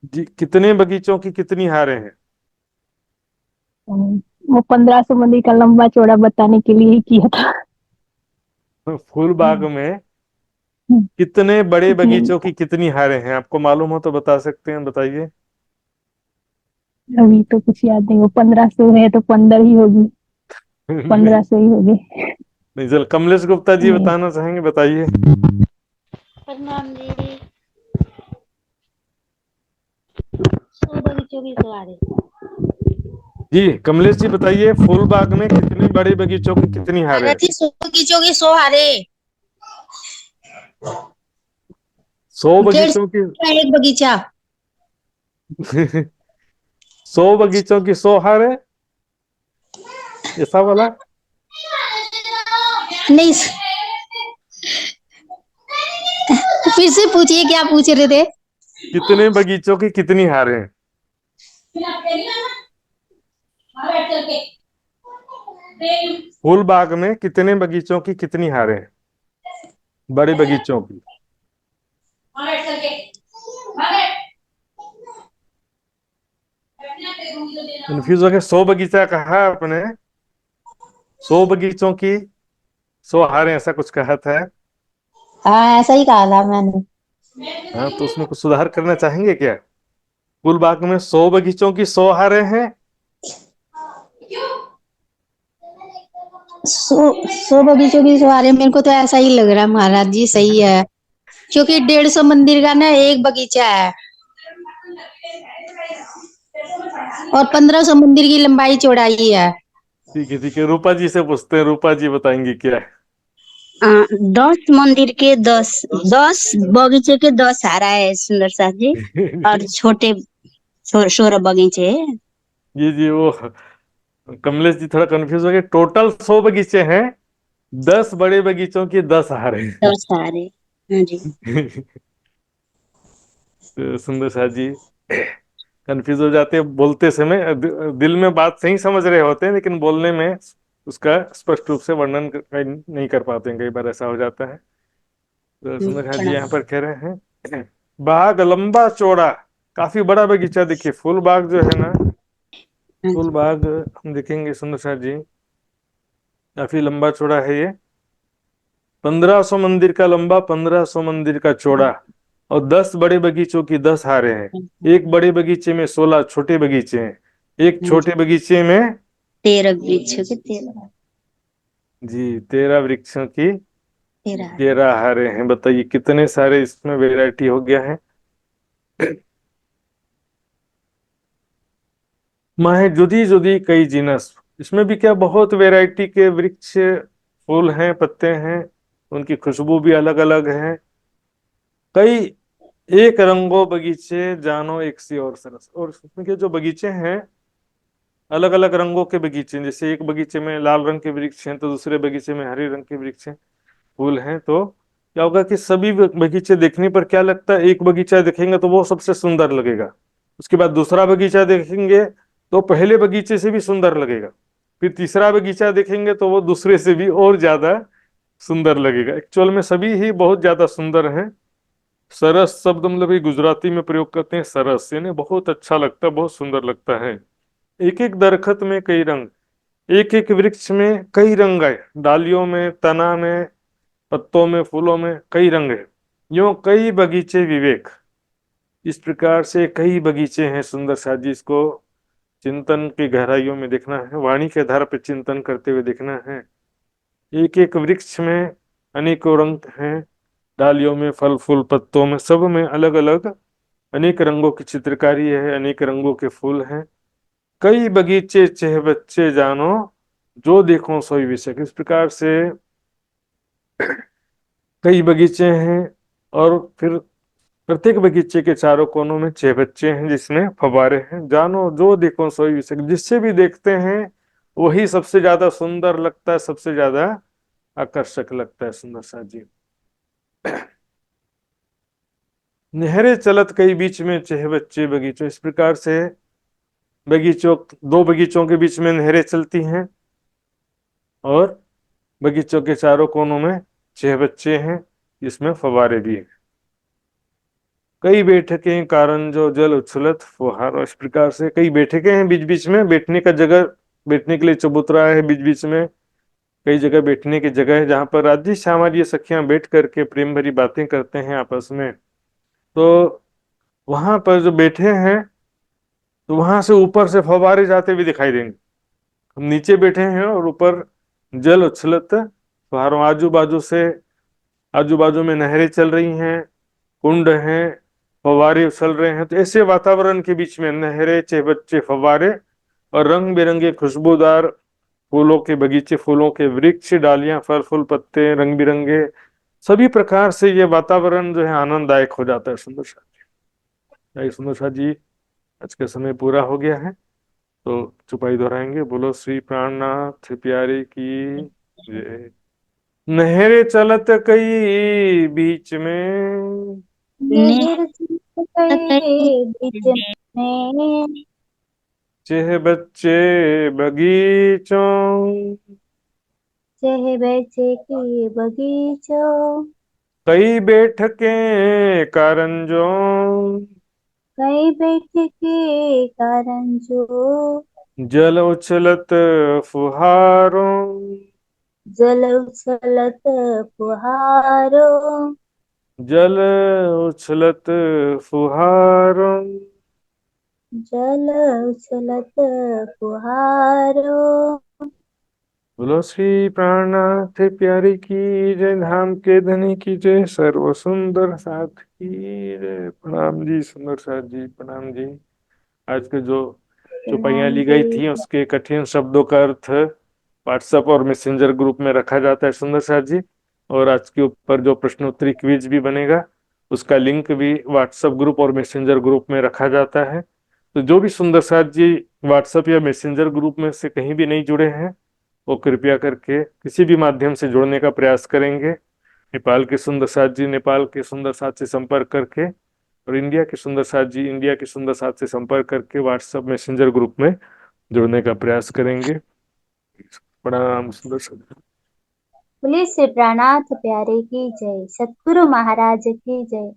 जी कितने बगीचों की कितनी हारें हैं? वो 1500 मंदिर का लंबा चौड़ा बताने के लिए ही किया था। तो फूल बाग में हम्म, कितने बड़े कितने? बगीचों की कितनी हारें हैं? आपको मालूम हो तो बता सकते हैं, बताइए। अभी तो कुछ याद नहीं, वो 1500 है तो 15 ही होगी। नहीं 1500 ही होगी। नहीं, चल कमलेश गुप्ता जी नहीं। बताना चाहेंगे, बताइए। प्रणाम जी। 100 बगीचों की सवारी। जी कमलेश जी बताइए, फूल बाग में कितने बड़े बगीचों की कितनी हारें हैं? महाराज जी 100 बगीचों की 100 हारे। 100 डेढ़ बगीचों की। सौ का एक बगीचा। 100 बगीचों की 100 हारें, ऐसा वाला? नहीं, फिर से पूछिए, क्या पूछ रहे थे? कितने बगीचों की कितनी हारें हैं? फूल बाग में कितने बगीचों की कितनी हारें हैं, बड़े बगीचों की? कंफ्यूज हो गए? 100 बगीचा कहा आपने, 100 बगीचों की 100 हारें, ऐसा कुछ कहा था। हाँ, ऐसा ही कहा था मैंने। हाँ, तो उसमें कुछ सुधार करना चाहेंगे क्या? फूल बाग में 100 बगीचों की 100 हारें हैं। 100 बगीचों की सवारी, मेरे को तो ऐसा ही लग रहा है महाराज जी, सही है। क्योंकि 150 मंदिर का ना एक बगीचा है, और 1500 मंदिर की लंबाई चौड़ाई है। ठीक है, रूपा जी से पूछते हैं, रूपा जी बताएंगी क्या? 10 मंदिर के 10, 10 बगीचे के 10 हारा है सुंदर साथ जी। और छोटे 16 बगीचे है। जी वो कमलेश जी थोड़ा कंफ्यूज हो गए। टोटल 100 बगीचे हैं, 10 बड़े बगीचों की 10 हारें हैं। 10 हारे। हाँ जी। तो सुंदर शाह जी कंफ्यूज हो जाते हैं बोलते समय, दिल में बात सही समझ रहे होते हैं लेकिन बोलने में उसका स्पष्ट रूप से वर्णन नहीं कर पाते हैं, कई बार ऐसा हो जाता है। तो सुंदर शाह जी यहाँ प्रणाम। पर कह रहे हैं, बाग लंबा चौड़ा, काफी बड़ा बगीचा। देखिए फूल बाग जो है ना, हाँ फूल जी। बाग हम देखेंगे सुंदर शाह जी, काफी लंबा चौड़ा है ये। 1500 मंदिर का लंबा, 1500 मंदिर का चौड़ा, और 10 बड़े बगीचों की 10 हारें हैं। एक बड़े बगीचे में 16 छोटे बगीचे हैं, एक हाँ जी। छोटे बगीचे में 13 वृक्षों के 13। जी 13 वृक्षों की 13 हारे। 13 हारें हैं। बताइए कितने सारे इसमें वैरायटी हो गया है। माहे जुदी जुदी कई जिनस, इसमें भी क्या बहुत वैरायटी के वृक्ष, फूल हैं, पत्ते हैं, उनकी खुशबू भी अलग अलग है। कई एक रंगो बगीचे जानो एक सी और सरस, और उसमें के जो बगीचे हैं अलग अलग रंगों के बगीचे हैं। जैसे एक बगीचे में लाल रंग के वृक्ष हैं तो दूसरे बगीचे में हरे रंग के वृक्ष हैं, फूल हैं। तो क्या होगा कि सभी बगीचे देखने पर क्या लगता है, एक बगीचा देखेंगे तो वो सबसे सुंदर लगेगा, उसके बाद दूसरा बगीचा देखेंगे तो पहले बगीचे से भी सुंदर लगेगा, फिर तीसरा बगीचा देखेंगे तो वो दूसरे से भी और ज्यादा सुंदर लगेगा। एक्चुअल में सभी ही बहुत ज्यादा सुंदर हैं। सरस शब्द मतलब ये गुजराती में प्रयोग करते हैं, सरस यानी बहुत अच्छा लगता है, बहुत सुंदर लगता है। एक एक दरखत में कई रंग, एक एक वृक्ष में कई रंग है, डालियों में, तना में, पत्तों में, फूलों में कई रंग है। यूं कई बगीचे विवेक, इस प्रकार से कई बगीचे हैं सुंदर शाह जी। इसको चिंतन की गहराइयों में देखना है, वाणी के आधार पर चिंतन करते हुए देखना है। एक एक वृक्ष में अनेकों रंग हैं, डालियों में, फल फूल पत्तों में, सब में अलग अलग अनेक रंगों की चित्रकारी है, अनेक रंगों के फूल हैं। कई बगीचे चह बच्चे जानो, जो देखो सोई विषय। इस प्रकार से कई बगीचे हैं और फिर प्रत्येक बगीचे के चारों कोनों में छह बच्चे हैं जिसमें फव्वारे हैं। जानो जो देखो सोई विषय, जिससे भी देखते हैं वही सबसे ज्यादा सुंदर लगता है, सबसे ज्यादा आकर्षक लगता है। सुंदर सा जी। नहरे चलत कई बीच में चह बच्चे बगीचों। इस प्रकार से बगीचों, दो बगीचों के बीच में नहरें चलती हैं और बगीचों के चारों कोनों में छह बच्चे हैं, इसमें फव्वारे भी हैं। कई बैठकें कारण जो जल उछलत फुहार। इस प्रकार से कई बैठकें हैं बीच बीच में, बैठने का जगह, बैठने के लिए चबूतरा है बीच बीच में, कई जगह बैठने की जगह है जहां पर राधी श्यामल ये सखियां बैठ करके प्रेम भरी बातें करते हैं आपस में। तो वहां पर जो बैठे हैं तो वहां से ऊपर से फव्वारे जाते हुए दिखाई देंगे। हम नीचे बैठे हैं और ऊपर जल उछलत फुहारों, आजू बाजू में नहरें चल रही हैं, कुंड हैं, फव्वारे उछल रहे हैं। तो ऐसे वातावरण के बीच में नहरें, चहबच्चे, फव्वारे और रंग बिरंगे खुशबूदार फूलों के बगीचे, फूलों के वृक्ष, डालियां, फल फूल पत्ते रंग बिरंगे, सभी प्रकार से ये वातावरण जो है आनंददायक हो जाता है। सुंदर सा जी, सुंदर सा जी, आज का समय पूरा हो गया है तो चुपाई दोहराएंगे। बोलो श्री प्राणनाथ प्यारे की जय। नहरे चलत कई बीच में, नहर के बीच में, चह बच्चे बगीचों, चह बच्चे के बगीचों, कई बैठकें कारंजों, कई बैठे के कारण जो जल उछलत फुहारों, जल उछलत फुहारों, जल उछलत फुहारों। जल उछलत फुहारों। बोलो श्री प्राणनाथ प्यारी की जय, धाम के धनी की जय, सर्व सुंदर साथ की जय। प्रणाम जी सुंदर साथ जी, प्रणाम जी। आज के जो चौपाइयाँ प्रणाम ली गई जी। थी उसके कठिन शब्दों का अर्थ व्हाट्सएप और मैसेंजर ग्रुप में रखा जाता है सुंदर साथ जी। और आज के ऊपर जो प्रश्नोत्तरी क्विज भी बनेगा उसका लिंक भी व्हाट्सएप ग्रुप और मैसेंजर ग्रुप में रखा जाता है। तो जो भी सुंदर साथ जी व्हाट्सएप या मैसेंजर ग्रुप में से कहीं भी नहीं जुड़े हैं वो कृपया करके किसी भी माध्यम से जुड़ने का प्रयास करेंगे। नेपाल के सुंदर साथ जी नेपाल के सुंदर साथ से संपर्क करके, और इंडिया के सुंदर साथ जी इंडिया के सुंदर साथ से संपर्क करके व्हाट्सएप मैसेंजर ग्रुप में जुड़ने का प्रयास करेंगे। प्रणाम सुंदर साथ। बोले श्री प्राणनाथ प्यारे की जय, सद्गुरु महाराज की जय।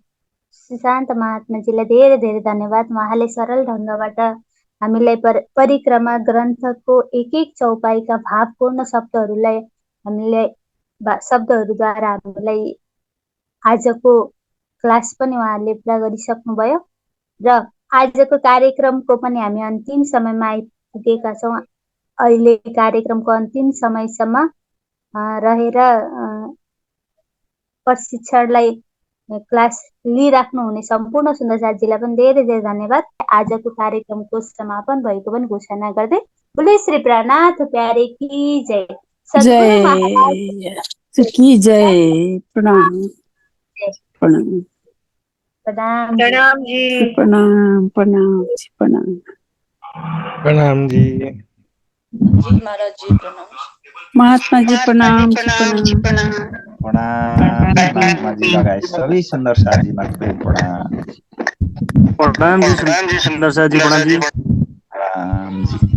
सुशान्त महात्माजीलाई धेरै धेरै धन्यवाद। उहाँले सरल ढङ्गबाट हामीलाई परिक्रमा ग्रन्थको एक एक चौपाईका भावपूर्ण शब्दहरूलाई शब्दहरूद्वारा हामीलाई आजको क्लास पनि उहाँले पुरा गरिसक्नुभयो र आजको कार्यक्रमको पनि हामी अन्तिम समयमा आइपुगेका छौँ। अहिले कार्यक्रमको अन्तिम समयसम्म रहेर प्रशिक्षणलाई क्लास लिइराख्नु हुने सम्पूर्ण सुन्दर साथीलाई पनि धेरै धेरै धन्यवाद। आजको कार्यक्रमको समापन भएको पनि घोषणा गर्दै बोले श्री प्राणनाथ प्यारे की जय, सद्गुरु महाराज की जय। प्रणाम प्रणाम प्रणाम जी, प्रणाम प्रणाम प्रणाम प्रणाम जी। महाराज जी प्रणाम। महात्मा जी प्रणाम प्रणाम महात्मा जी लगायत सबै सुन्दर साथीमा प्रणाम। प्रणाम जी सुंदर साथ जी, प्रणाम जी। प्रणाम जी।